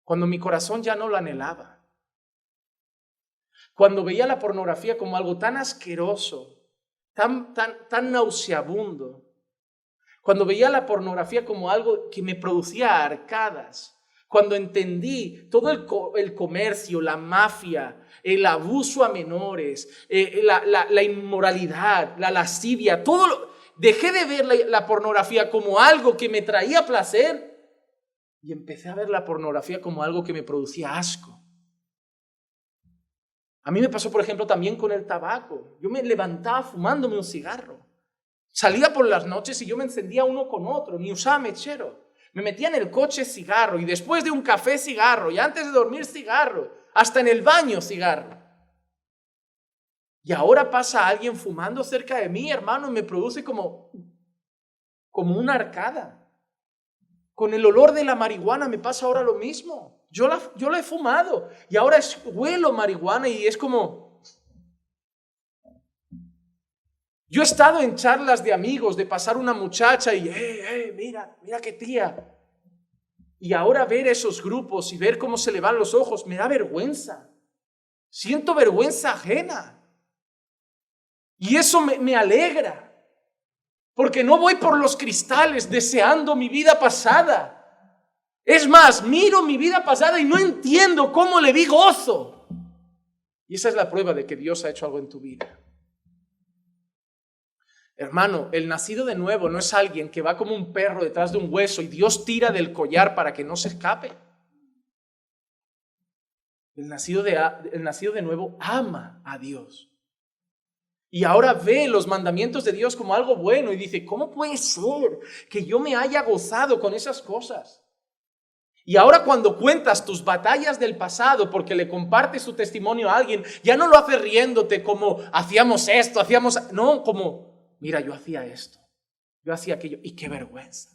Cuando mi corazón ya no lo anhelaba. Cuando veía la pornografía como algo tan asqueroso, tan nauseabundo. Cuando veía la pornografía como algo que me producía arcadas. Cuando entendí todo el comercio, la mafia, el abuso a menores, la inmoralidad, la lascivia, dejé de ver la pornografía como algo que me traía placer y empecé a ver la pornografía como algo que me producía asco. A mí me pasó, por ejemplo, también con el tabaco. Yo me levantaba fumándome un cigarro. Salía por las noches y yo me encendía uno con otro, ni usaba mechero. Me metía en el coche cigarro y después de un café cigarro y antes de dormir cigarro, hasta en el baño cigarro. Y ahora pasa alguien fumando cerca de mí, hermano, y me produce como una arcada. Con el olor de la marihuana me pasa ahora lo mismo. Yo la he fumado y ahora huelo marihuana y es como... Yo he estado en charlas de amigos, de pasar una muchacha y, mira qué tía. Y ahora ver esos grupos y ver cómo se le van los ojos, me da vergüenza. Siento vergüenza ajena. Y eso me alegra. Porque no voy por los cristales deseando mi vida pasada. Es más, miro mi vida pasada y no entiendo cómo le vi gozo. Y esa es la prueba de que Dios ha hecho algo en tu vida. Hermano, el nacido de nuevo no es alguien que va como un perro detrás de un hueso y Dios tira del collar para que no se escape. El nacido de nuevo ama a Dios. Y ahora ve los mandamientos de Dios como algo bueno y dice, ¿cómo puede ser que yo me haya gozado con esas cosas? Y ahora cuando cuentas tus batallas del pasado porque le compartes tu testimonio a alguien, ya no lo haces riéndote como hacíamos esto, no, como... Mira, yo hacía esto, yo hacía aquello, y qué vergüenza.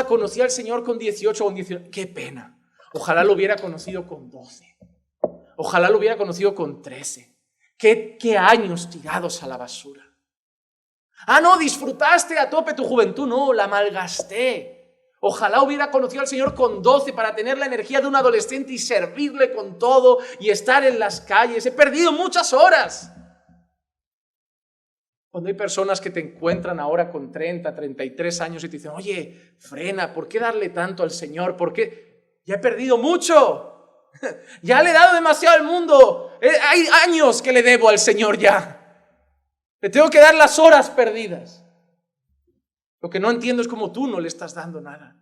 Conocí al Señor con 18 o con 19, qué pena. Ojalá lo hubiera conocido con 12, ojalá lo hubiera conocido con 13. ¿Qué años tirados a la basura? Ah, no, disfrutaste a tope tu juventud. No, la malgasté. Ojalá hubiera conocido al Señor con 12 para tener la energía de un adolescente y servirle con todo y estar en las calles. He perdido muchas horas. Cuando hay personas que te encuentran ahora con 30, 33 años y te dicen, oye, frena, ¿por qué darle tanto al Señor? ¿Por qué? Ya he perdido mucho. Ya le he dado demasiado al mundo. Hay años que le debo al Señor ya. Le tengo que dar las horas perdidas. Lo que no entiendo es cómo tú no le estás dando nada.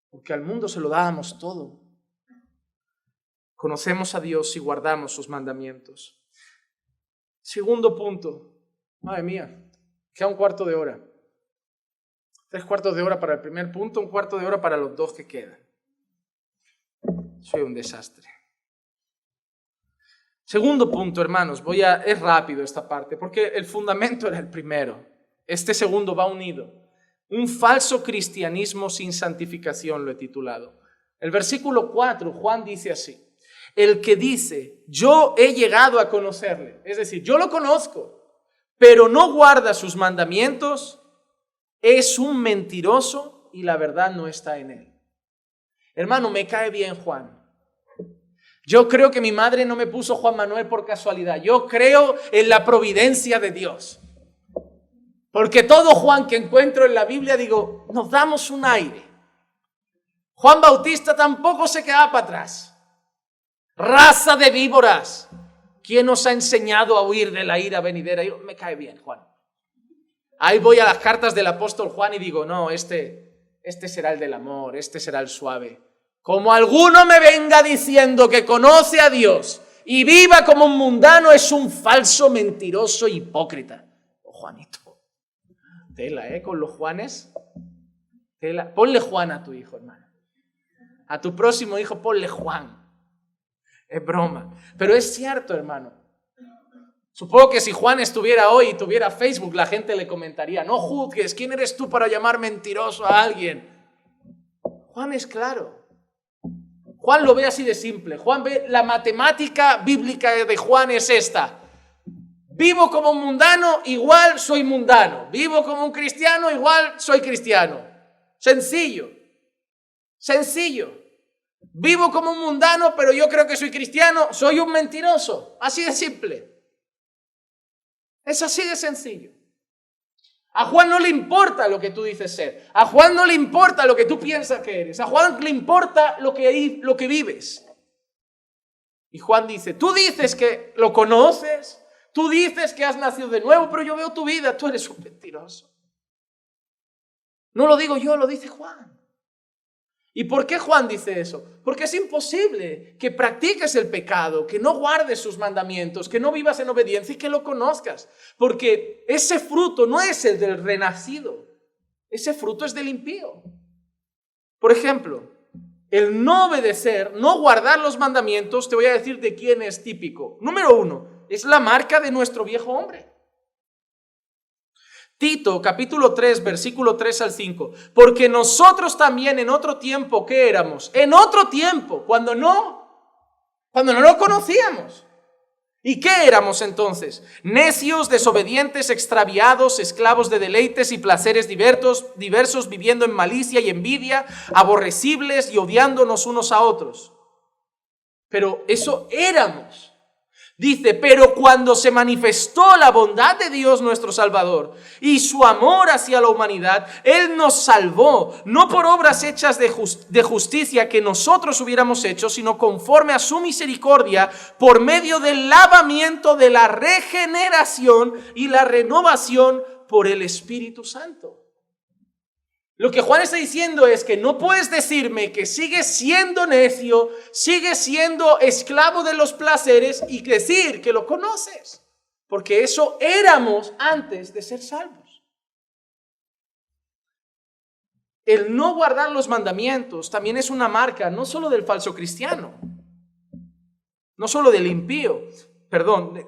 Porque al mundo se lo dábamos todo. Conocemos a Dios y guardamos sus mandamientos. Segundo punto. Madre mía, queda un cuarto de hora. 3 cuartos de hora para el primer punto, 1 cuarto de hora para los 2 que quedan. Soy un desastre. Segundo punto, hermanos, es rápido esta parte, porque el fundamento era el primero. Este segundo va unido. Un falso cristianismo sin santificación, lo he titulado. El versículo 4, Juan dice así. El que dice, yo he llegado a conocerle, es decir, yo lo conozco, pero no guarda sus mandamientos, es un mentiroso y la verdad no está en él. Hermano, me cae bien Juan. Yo creo que mi madre no me puso Juan Manuel por casualidad. Yo creo en la providencia de Dios. Porque todo Juan que encuentro en la Biblia, digo, nos damos un aire. Juan Bautista tampoco se quedaba para atrás. Raza de víboras. ¿Quién nos ha enseñado a huir de la ira venidera? Me cae bien, Juan. Ahí voy a las cartas del apóstol Juan y digo, no, este será el del amor, este será el suave. Como alguno me venga diciendo que conoce a Dios y viva como un mundano, es un falso, mentiroso, hipócrita. Oh, Juanito. Tela, con los Juanes. Tela. Ponle Juan a tu hijo, hermano. A tu próximo hijo ponle Juan. Es broma. Pero es cierto, hermano. Supongo que si Juan estuviera hoy y tuviera Facebook, la gente le comentaría, no juzgues, ¿quién eres tú para llamar mentiroso a alguien? Juan es claro. Juan lo ve así de simple. Juan ve la matemática bíblica de Juan es esta. Vivo como un mundano, igual soy mundano. Vivo como un cristiano, igual soy cristiano. Sencillo. Sencillo. Vivo como un mundano, pero yo creo que soy cristiano, soy un mentiroso. Así de simple. Es así de sencillo. A Juan no le importa lo que tú dices ser. A Juan no le importa lo que tú piensas que eres. A Juan le importa lo que vives. Y Juan dice, tú dices que lo conoces. Tú dices que has nacido de nuevo, pero yo veo tu vida, tú eres un mentiroso. No lo digo yo, lo dice Juan. ¿Y por qué Juan dice eso? Porque es imposible que practiques el pecado, que no guardes sus mandamientos, que no vivas en obediencia y que lo conozcas. Porque ese fruto no es el del renacido, ese fruto es del impío. Por ejemplo, el no obedecer, no guardar los mandamientos, te voy a decir de quién es típico. Número 1. Es la marca de nuestro viejo hombre. Tito, capítulo 3, versículo 3 al 5. Porque nosotros también en otro tiempo, ¿qué éramos? En otro tiempo, cuando no lo conocíamos. ¿Y qué éramos entonces? Necios, desobedientes, extraviados, esclavos de deleites y placeres diversos, viviendo en malicia y envidia, aborrecibles y odiándonos unos a otros. Pero eso éramos. Dice, pero cuando se manifestó la bondad de Dios nuestro Salvador y su amor hacia la humanidad, Él nos salvó, no por obras hechas de justicia que nosotros hubiéramos hecho, sino conforme a su misericordia, por medio del lavamiento de la regeneración y la renovación por el Espíritu Santo. Lo que Juan está diciendo es que no puedes decirme que sigues siendo necio, sigues siendo esclavo de los placeres y decir que lo conoces, porque eso éramos antes de ser salvos. El no guardar los mandamientos también es una marca no solo del falso cristiano, no solo del impío,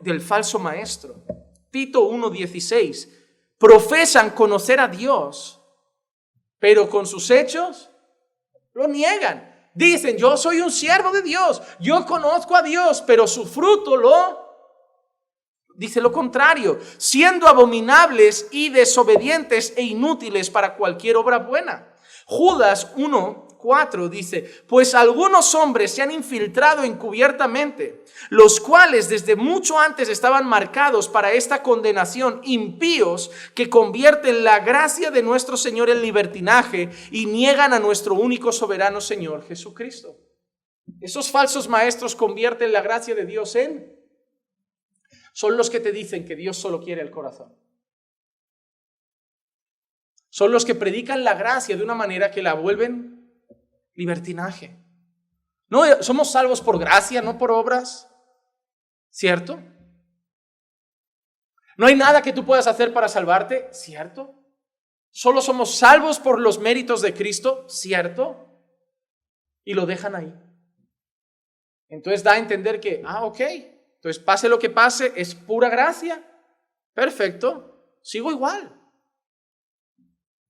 del falso maestro. Tito 1:16, profesan conocer a Dios, pero con sus hechos lo niegan. Dicen, yo soy un siervo de Dios, yo conozco a Dios, pero su fruto dice lo contrario, siendo abominables y desobedientes e inútiles para cualquier obra buena. Judas 1:4 dice, pues algunos hombres se han infiltrado encubiertamente, los cuales desde mucho antes estaban marcados para esta condenación, impíos que convierten la gracia de nuestro Señor en libertinaje y niegan a nuestro único soberano Señor Jesucristo. Esos falsos maestros convierten la gracia de Dios son los que te dicen que Dios solo quiere el corazón. Son los que predican la gracia de una manera que la vuelven libertinaje. No, somos salvos por gracia, no por obras, ¿cierto? No hay nada que tú puedas hacer para salvarte, ¿cierto? Solo somos salvos por los méritos de Cristo, ¿cierto? Y lo dejan ahí. Entonces da a entender que, ok, entonces pase lo que pase, es pura gracia. Perfecto, sigo igual.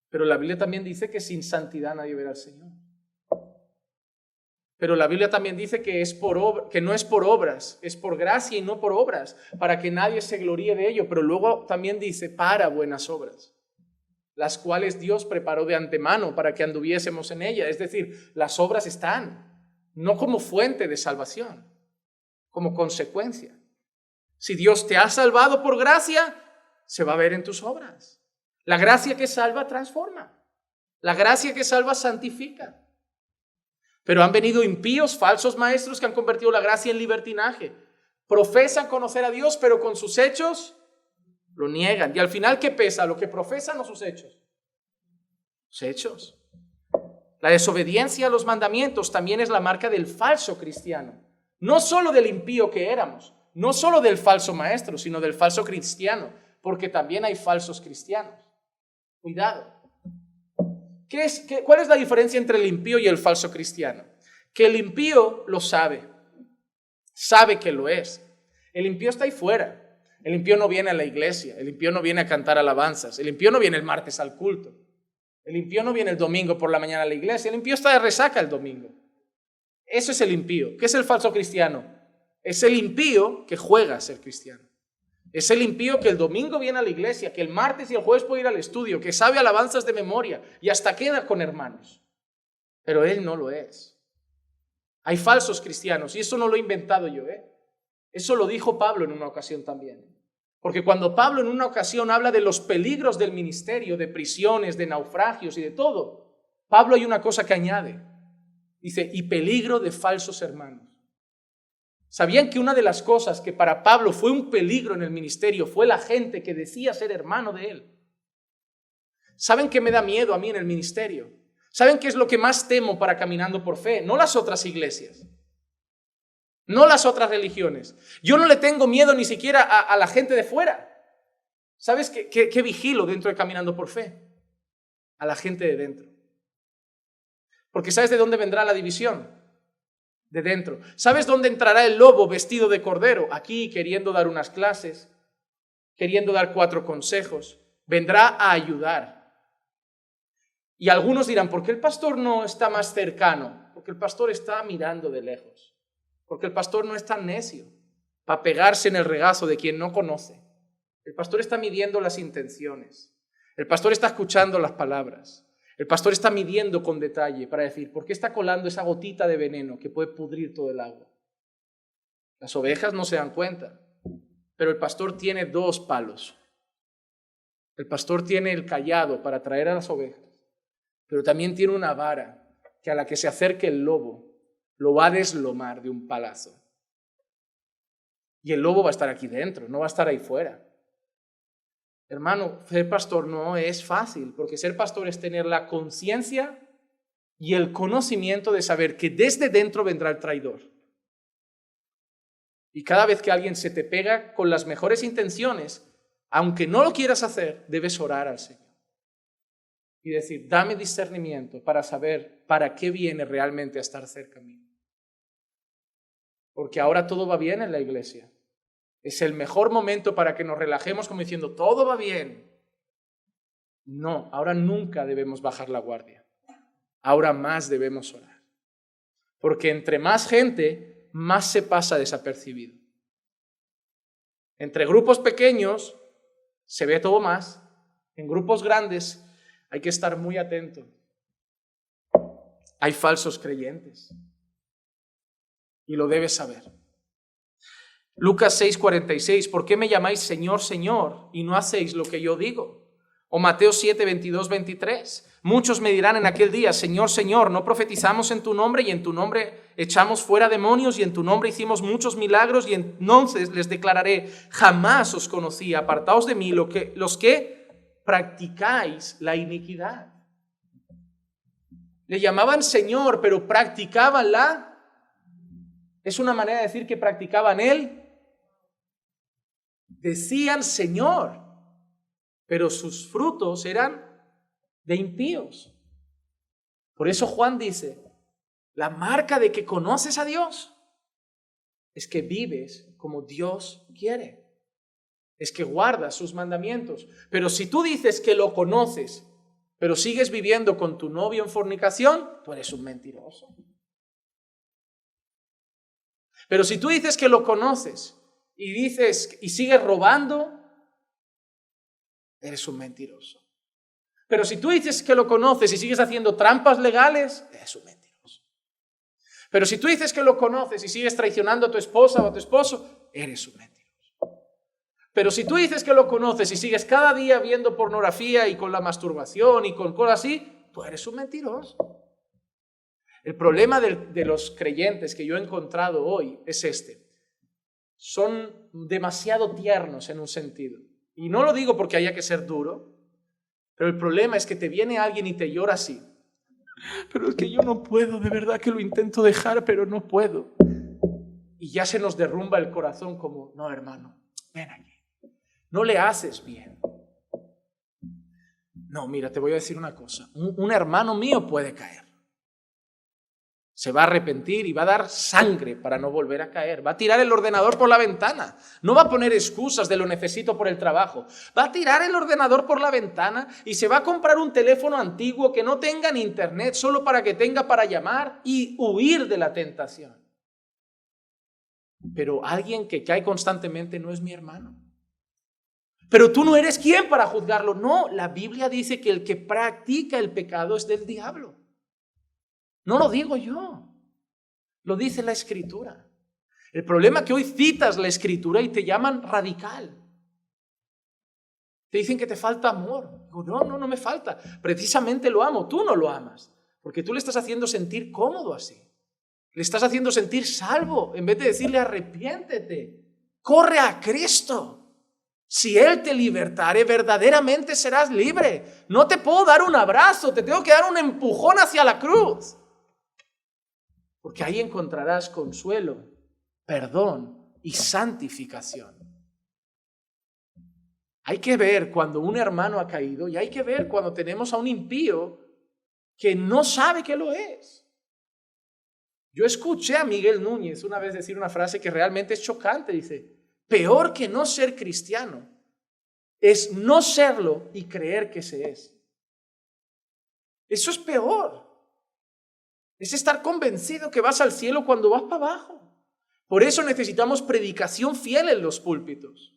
Pero la Biblia también dice que sin santidad nadie verá al Señor. Pero la Biblia también dice que que no es por obras, es por gracia y no por obras, para que nadie se gloríe de ello. Pero luego también dice para buenas obras, las cuales Dios preparó de antemano para que anduviésemos en ella. Es decir, las obras están, no como fuente de salvación, como consecuencia. Si Dios te ha salvado por gracia, se va a ver en tus obras. La gracia que salva transforma. La gracia que salva santifica. Pero han venido impíos, falsos maestros que han convertido la gracia en libertinaje. Profesan conocer a Dios, pero con sus hechos lo niegan. Y al final, ¿qué pesa? ¿Lo que profesan o sus hechos? Sus hechos. La desobediencia a los mandamientos también es la marca del falso cristiano. No solo del impío que éramos, no solo del falso maestro, sino del falso cristiano, porque también hay falsos cristianos. Cuidado. ¿Cuál es la diferencia entre el impío y el falso cristiano? Que el impío lo sabe que lo es. El impío está ahí fuera. El impío no viene a la iglesia, el impío no viene a cantar alabanzas, el impío no viene el martes al culto, el impío no viene el domingo por la mañana a la iglesia, el impío está de resaca el domingo. Eso es el impío. ¿Qué es el falso cristiano? Es el impío que juega a ser cristiano. Es el impío que el domingo viene a la iglesia, que el martes y el jueves puede ir al estudio, que sabe alabanzas de memoria y hasta queda con hermanos. Pero él no lo es. Hay falsos cristianos y eso no lo he inventado yo. Eso lo dijo Pablo en una ocasión también. Porque cuando Pablo en una ocasión habla de los peligros del ministerio, de prisiones, de naufragios y de todo, Pablo hay una cosa que añade. Dice, y peligro de falsos hermanos. ¿Sabían que una de las cosas que para Pablo fue un peligro en el ministerio fue la gente que decía ser hermano de él? ¿Saben qué me da miedo a mí en el ministerio? ¿Saben qué es lo que más temo para Caminando por Fe? No las otras iglesias, no las otras religiones. Yo no le tengo miedo ni siquiera a la gente de fuera. ¿Sabes qué vigilo dentro de Caminando por Fe? A la gente de dentro. Porque ¿sabes de dónde vendrá la división? De dentro. ¿Sabes dónde entrará el lobo vestido de cordero? Aquí queriendo dar unas clases, queriendo dar 4 consejos. Vendrá a ayudar. Y algunos dirán, ¿por qué el pastor no está más cercano? Porque el pastor está mirando de lejos. Porque el pastor no es tan necio para pegarse en el regazo de quien no conoce. El pastor está midiendo las intenciones. El pastor está escuchando las palabras. El pastor está midiendo con detalle para decir, ¿por qué está colando esa gotita de veneno que puede pudrir todo el agua? Las ovejas no se dan cuenta, pero el pastor tiene 2 palos. El pastor tiene el cayado para atraer a las ovejas, pero también tiene una vara que a la que se acerque el lobo lo va a deslomar de un palazo. Y el lobo va a estar aquí dentro, no va a estar ahí fuera. Hermano, ser pastor no es fácil, porque ser pastor es tener la conciencia y el conocimiento de saber que desde dentro vendrá el traidor. Y cada vez que alguien se te pega con las mejores intenciones, aunque no lo quieras hacer, debes orar al Señor. Y decir, dame discernimiento para saber para qué viene realmente a estar cerca mío. Porque ahora todo va bien en la iglesia. Es el mejor momento para que nos relajemos como diciendo, todo va bien. No, ahora nunca debemos bajar la guardia. Ahora más debemos orar. Porque entre más gente, más se pasa desapercibido. Entre grupos pequeños se ve todo más. En grupos grandes hay que estar muy atento. Hay falsos creyentes. Y lo debes saber. Lucas 6:46, ¿por qué me llamáis Señor, Señor, y no hacéis lo que yo digo? O Mateo 7:22-23, muchos me dirán en aquel día, Señor, Señor, ¿no profetizamos en tu nombre y en tu nombre echamos fuera demonios y en tu nombre hicimos muchos milagros? Y entonces les declararé, jamás os conocí, apartaos de mí los que practicáis la iniquidad. Le llamaban Señor, pero practicaban es una manera de decir que practicaban decían Señor, pero sus frutos eran de impíos. Por eso Juan dice, la marca de que conoces a Dios es que vives como Dios quiere, es que guardas sus mandamientos. Pero si tú dices que lo conoces, pero sigues viviendo con tu novio en fornicación, tú eres un mentiroso. Pero si tú dices que lo conoces y sigues robando, eres un mentiroso. Pero si tú dices que lo conoces y sigues haciendo trampas legales, eres un mentiroso. Pero si tú dices que lo conoces y sigues traicionando a tu esposa o a tu esposo, eres un mentiroso. Pero si tú dices que lo conoces y sigues cada día viendo pornografía y con la masturbación y con cosas así, tú eres un mentiroso. El problema de los creyentes que yo he encontrado hoy es este. Son demasiado tiernos en un sentido. Y no lo digo porque haya que ser duro, pero el problema es que te viene alguien y te llora así. Pero es que yo no puedo, de verdad que lo intento dejar, pero no puedo. Y ya se nos derrumba el corazón como, no, hermano, ven aquí. No le haces bien. No, mira, te voy a decir una cosa. Un hermano mío puede caer. Se va a arrepentir y va a dar sangre para no volver a caer. Va a tirar el ordenador por la ventana. No va a poner excusas de lo necesito por el trabajo. Va a tirar el ordenador por la ventana y se va a comprar un teléfono antiguo que no tenga ni internet, solo para que tenga para llamar y huir de la tentación. Pero alguien que cae constantemente no es mi hermano. Pero tú no eres quien para juzgarlo. No, la Biblia dice que el que practica el pecado es del diablo. No lo digo yo, lo dice la Escritura. El problema es que hoy citas la Escritura y te llaman radical. Te dicen que te falta amor. Digo, no me falta. Precisamente lo amo, tú no lo amas, porque tú le estás haciendo sentir cómodo así. Le estás haciendo sentir salvo, en vez de decirle arrepiéntete, corre a Cristo. Si Él te libertare, verdaderamente serás libre. No te puedo dar un abrazo, te tengo que dar un empujón hacia la cruz. Porque ahí encontrarás consuelo, perdón y santificación. Hay que ver cuando un hermano ha caído y hay que ver cuando tenemos a un impío que no sabe que lo es. Yo escuché a Miguel Núñez una vez decir una frase que realmente es chocante. Dice, peor que no ser cristiano es no serlo y creer que se es. Eso es peor. Es estar convencido que vas al cielo cuando vas para abajo. Por eso necesitamos predicación fiel en los púlpitos.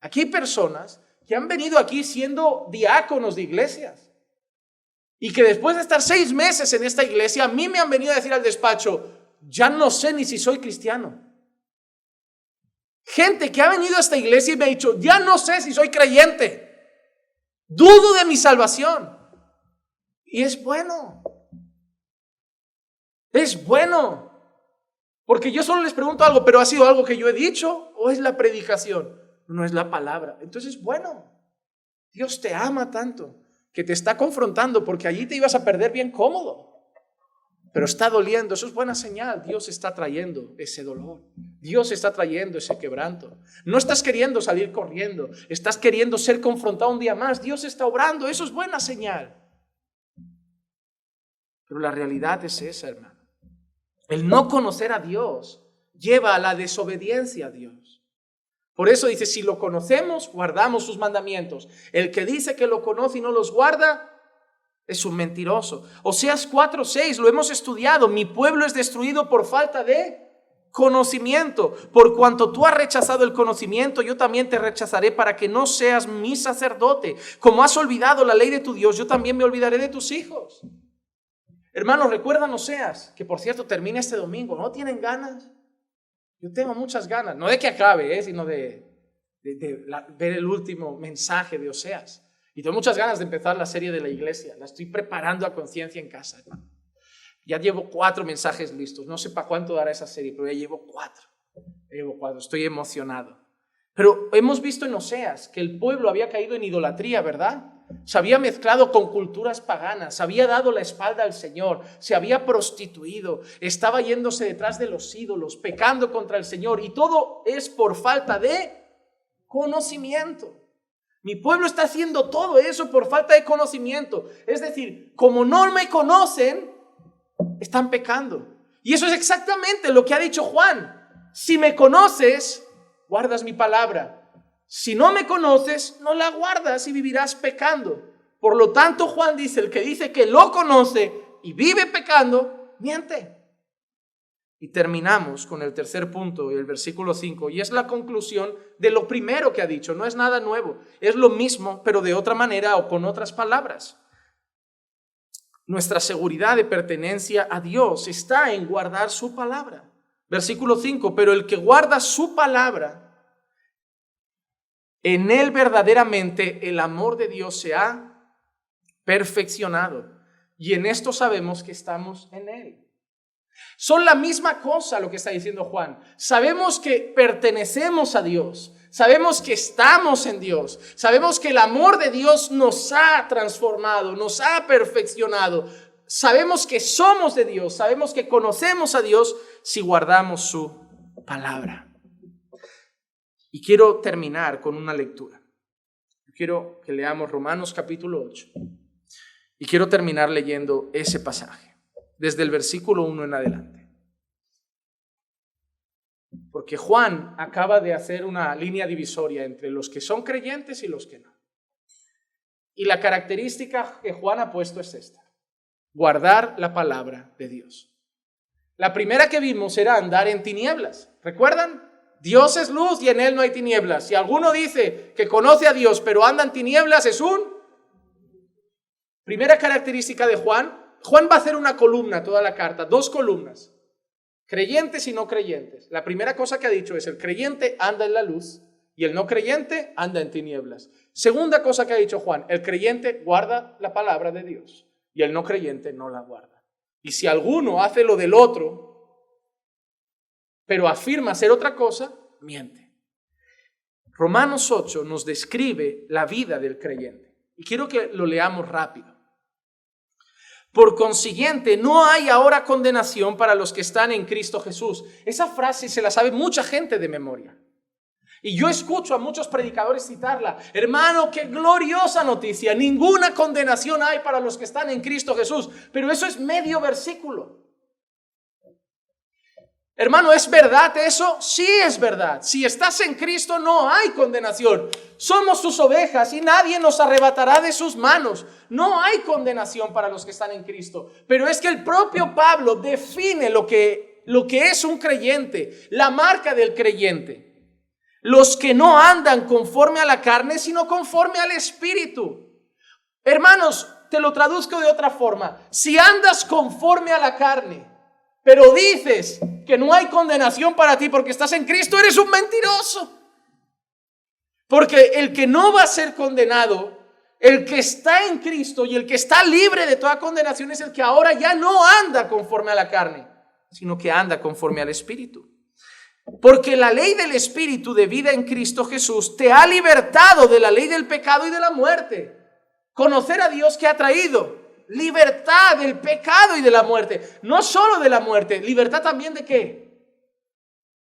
Aquí hay personas que han venido aquí siendo diáconos de iglesias y que después de estar 6 meses en esta iglesia, a mí me han venido a decir al despacho, ya no sé ni si soy cristiano. Gente que ha venido a esta iglesia y me ha dicho, ya no sé si soy creyente. Dudo de mi salvación. Y es bueno. Es bueno, porque yo solo les pregunto algo, pero ¿ha sido algo que yo he dicho o es la predicación? No, es la palabra. Entonces es bueno. Dios te ama tanto que te está confrontando porque allí te ibas a perder bien cómodo. Pero está doliendo, eso es buena señal. Dios está trayendo ese dolor. Dios está trayendo ese quebranto. No estás queriendo salir corriendo, estás queriendo ser confrontado un día más. Dios está obrando, eso es buena señal. Pero la realidad es esa, hermano. El no conocer a Dios lleva a la desobediencia a Dios. Por eso dice, si lo conocemos, guardamos sus mandamientos. El que dice que lo conoce y no los guarda, es un mentiroso. Oseas 4:6, lo hemos estudiado. Mi pueblo es destruido por falta de conocimiento. Por cuanto tú has rechazado el conocimiento, yo también te rechazaré para que no seas mi sacerdote. Como has olvidado la ley de tu Dios, yo también me olvidaré de tus hijos. Hermanos, recuerdan Oseas, que por cierto termina este domingo. ¿No tienen ganas? Yo tengo muchas ganas, no de que acabe, sino de ver el último mensaje de Oseas. Y tengo muchas ganas de empezar la serie de la iglesia. La estoy preparando a conciencia en casa, hermano. Ya llevo 4 mensajes listos. No sé para cuánto dará esa serie, pero ya llevo 4. Estoy emocionado. Pero hemos visto en Oseas que el pueblo había caído en idolatría, ¿verdad? Se había mezclado con culturas paganas, había dado la espalda al Señor, se había prostituido, estaba yéndose detrás de los ídolos, pecando contra el Señor, y todo es por falta de conocimiento. Mi pueblo está haciendo todo eso por falta de conocimiento. Es decir, como no me conocen, están pecando. Y eso es exactamente lo que ha dicho Juan. Si me conoces, guardas mi palabra. Si no me conoces, no la guardas y vivirás pecando. Por lo tanto, Juan dice, el que dice que lo conoce y vive pecando, miente. Y terminamos con el tercer punto, el versículo 5, y es la conclusión de lo primero que ha dicho. No es nada nuevo, es lo mismo, pero de otra manera o con otras palabras. Nuestra seguridad de pertenencia a Dios está en guardar su palabra. Versículo 5, pero el que guarda su palabra, en él verdaderamente el amor de Dios se ha perfeccionado. Y en esto sabemos que estamos en él. Son la misma cosa lo que está diciendo Juan. Sabemos que pertenecemos a Dios. Sabemos que estamos en Dios. Sabemos que el amor de Dios nos ha transformado, nos ha perfeccionado. Sabemos que somos de Dios. Sabemos que conocemos a Dios si guardamos su palabra. Y quiero terminar con una lectura. Quiero que leamos Romanos capítulo 8. Y quiero terminar leyendo ese pasaje, desde el versículo 1 en adelante. Porque Juan acaba de hacer una línea divisoria entre los que son creyentes y los que no. Y la característica que Juan ha puesto es esta: guardar la palabra de Dios. La primera que vimos era andar en tinieblas. ¿Recuerdan? Dios es luz y en él no hay tinieblas. Si alguno dice que conoce a Dios pero anda en tinieblas, es un... Primera característica de Juan. Juan va a hacer una columna, toda la carta, 2 columnas. Creyentes y no creyentes. La primera cosa que ha dicho es: el creyente anda en la luz y el no creyente anda en tinieblas. Segunda cosa que ha dicho Juan: el creyente guarda la palabra de Dios y el no creyente no la guarda. Y si alguno hace lo del otro, pero afirma ser otra cosa, miente. Romanos 8 nos describe la vida del creyente. Y quiero que lo leamos rápido. Por consiguiente, no hay ahora condenación para los que están en Cristo Jesús. Esa frase se la sabe mucha gente de memoria. Y yo escucho a muchos predicadores citarla. Hermano, qué gloriosa noticia. Ninguna condenación hay para los que están en Cristo Jesús. Pero eso es medio versículo. Hermano, ¿es verdad eso? Sí, es verdad. Si estás en Cristo no hay condenación. Somos sus ovejas y nadie nos arrebatará de sus manos. No hay condenación para los que están en Cristo. Pero es que el propio Pablo define lo que es un creyente, la marca del creyente. Los que no andan conforme a la carne, sino conforme al Espíritu. Hermanos, te lo traduzco de otra forma. Si andas conforme a la carne, pero dices que no hay condenación para ti porque estás en Cristo, eres un mentiroso. Porque el que no va a ser condenado, el que está en Cristo y el que está libre de toda condenación, es el que ahora ya no anda conforme a la carne, sino que anda conforme al Espíritu. Porque la ley del Espíritu de vida en Cristo Jesús te ha libertado de la ley del pecado y de la muerte. Conocer a Dios, que ha traído libertad del pecado y de la muerte. No solo de la muerte, libertad también ¿de qué?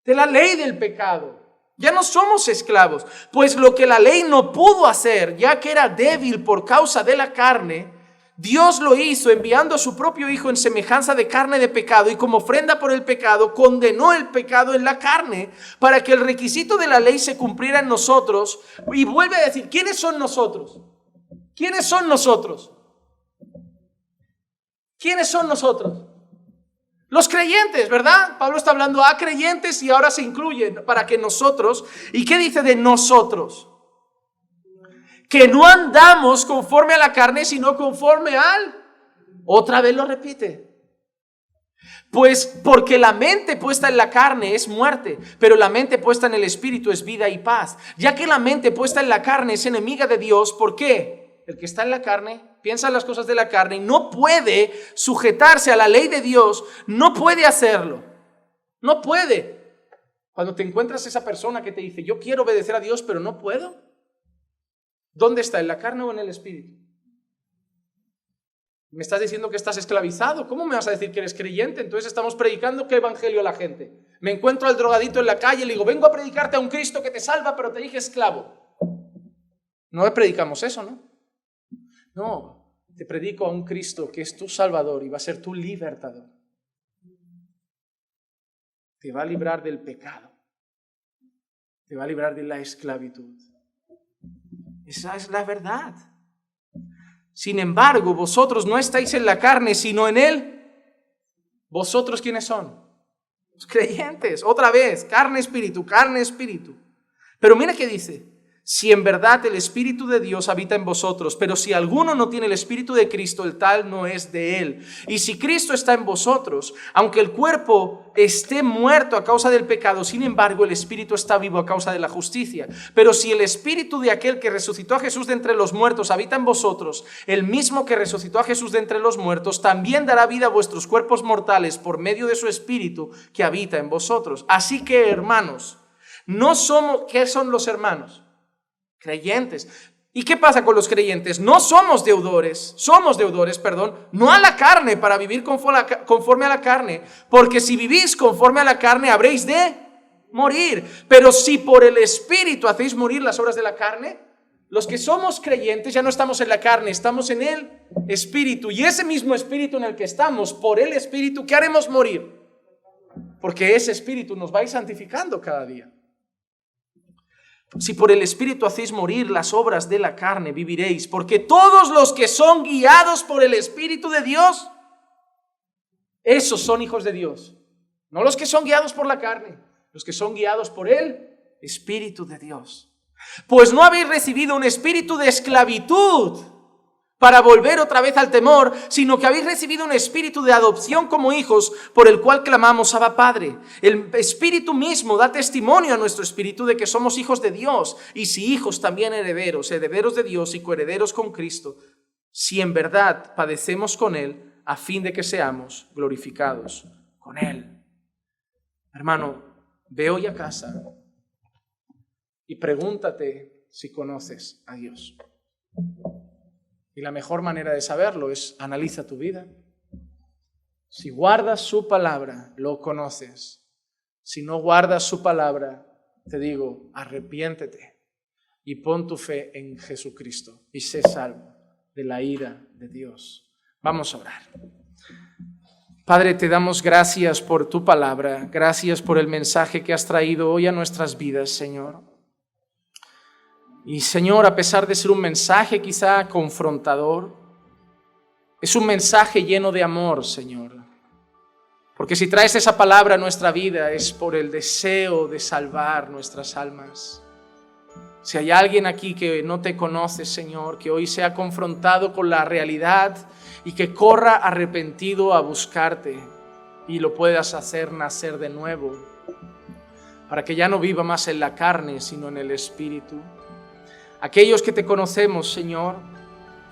De la ley del pecado. Ya no somos esclavos, pues lo que la ley no pudo hacer, ya que era débil por causa de la carne, Dios lo hizo enviando a su propio Hijo en semejanza de carne de pecado, y como ofrenda por el pecado condenó el pecado en la carne para que el requisito de la ley se cumpliera en nosotros. Y vuelve a decir, ¿quiénes son nosotros? ¿Quiénes son nosotros? ¿Quiénes son nosotros? Los creyentes, ¿verdad? Pablo está hablando a creyentes y ahora se incluye para que nosotros. ¿Y qué dice de nosotros? Que no andamos conforme a la carne, sino conforme al... Otra vez lo repite. Pues porque la mente puesta en la carne es muerte, pero la mente puesta en el espíritu es vida y paz. Ya que la mente puesta en la carne es enemiga de Dios, ¿por qué? El que está en la carne piensa en las cosas de la carne y no puede sujetarse a la ley de Dios, no puede hacerlo. No puede. Cuando te encuentras esa persona que te dice, yo quiero obedecer a Dios, pero no puedo. ¿Dónde está? ¿En la carne o en el espíritu? Me estás diciendo que estás esclavizado. ¿Cómo me vas a decir que eres creyente? Entonces estamos predicando ¿qué evangelio a la gente? Me encuentro al drogadito en la calle y le digo, vengo a predicarte a un Cristo que te salva, pero te dije esclavo. No predicamos eso, ¿no? No, te predico a un Cristo que es tu Salvador y va a ser tu libertador. Te va a librar del pecado. Te va a librar de la esclavitud. Esa es la verdad. Sin embargo, vosotros no estáis en la carne, sino en Él. ¿Vosotros quiénes son? Los creyentes. Otra vez, carne, espíritu, carne, espíritu. Pero mira qué dice. Si en verdad el Espíritu de Dios habita en vosotros, pero si alguno no tiene el Espíritu de Cristo, el tal no es de Él. Y si Cristo está en vosotros, aunque el cuerpo esté muerto a causa del pecado, sin embargo el Espíritu está vivo a causa de la justicia. Pero si el Espíritu de aquel que resucitó a Jesús de entre los muertos habita en vosotros, el mismo que resucitó a Jesús de entre los muertos, también dará vida a vuestros cuerpos mortales por medio de su Espíritu que habita en vosotros. Así que, hermanos, ¿qué son los hermanos? Creyentes. ¿Y qué pasa con los creyentes? Somos deudores, no a la carne para vivir conforme a la carne, porque si vivís conforme a la carne habréis de morir. Pero si por el Espíritu hacéis morir las obras de la carne, los que somos creyentes ya no estamos en la carne, estamos en el Espíritu. Y ese mismo Espíritu en el que estamos, por el Espíritu, ¿qué haremos morir? Porque ese Espíritu nos va a ir santificando cada día. Si por el Espíritu hacéis morir las obras de la carne, viviréis, porque todos los que son guiados por el Espíritu de Dios, esos son hijos de Dios. No los que son guiados por la carne, los que son guiados por el Espíritu de Dios. Pues no habéis recibido un espíritu de esclavitud para volver otra vez al temor, sino que habéis recibido un espíritu de adopción como hijos, por el cual clamamos, Abba Padre. El Espíritu mismo da testimonio a nuestro espíritu de que somos hijos de Dios, y si hijos también herederos de Dios y coherederos con Cristo, si en verdad padecemos con Él, a fin de que seamos glorificados con Él. Hermano, ve hoy a casa y pregúntate si conoces a Dios. Y la mejor manera de saberlo es analiza tu vida. Si guardas su palabra, lo conoces. Si no guardas su palabra, te digo, arrepiéntete y pon tu fe en Jesucristo y sé salvo de la ira de Dios. Vamos a orar. Padre, te damos gracias por tu palabra, gracias por el mensaje que has traído hoy a nuestras vidas, Señor. Y Señor, a pesar de ser un mensaje quizá confrontador, es un mensaje lleno de amor, Señor. Porque si traes esa palabra a nuestra vida es por el deseo de salvar nuestras almas. Si hay alguien aquí que no te conoce, Señor, que hoy sea confrontado con la realidad y que corra arrepentido a buscarte y lo puedas hacer nacer de nuevo, para que ya no viva más en la carne, sino en el Espíritu. Aquellos que te conocemos, Señor,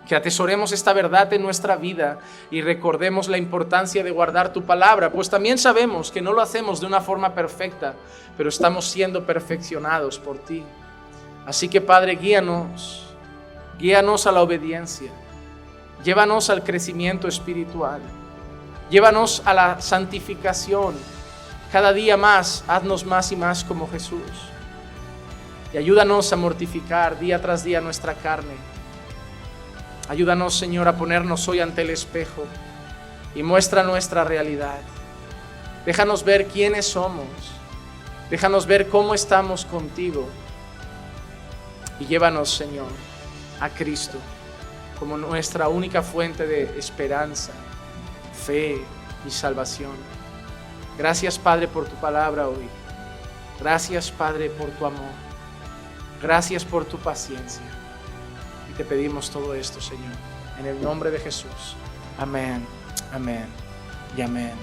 que atesoremos esta verdad en nuestra vida y recordemos la importancia de guardar tu palabra, pues también sabemos que no lo hacemos de una forma perfecta, pero estamos siendo perfeccionados por ti. Así que, Padre, guíanos a la obediencia, llévanos al crecimiento espiritual, llévanos a la santificación. Cada día más, haznos más y más como Jesús. Y ayúdanos a mortificar día tras día nuestra carne. Ayúdanos, Señor, a ponernos hoy ante el espejo y muestra nuestra realidad. Déjanos ver quiénes somos. Déjanos ver cómo estamos contigo. Y llévanos, Señor, a Cristo como nuestra única fuente de esperanza fe y salvación. Gracias, Padre, por tu palabra hoy. Gracias, Padre, por tu amor. Gracias por tu paciencia. Y te pedimos todo esto, Señor, en el nombre de Jesús. Amén, amén y amén.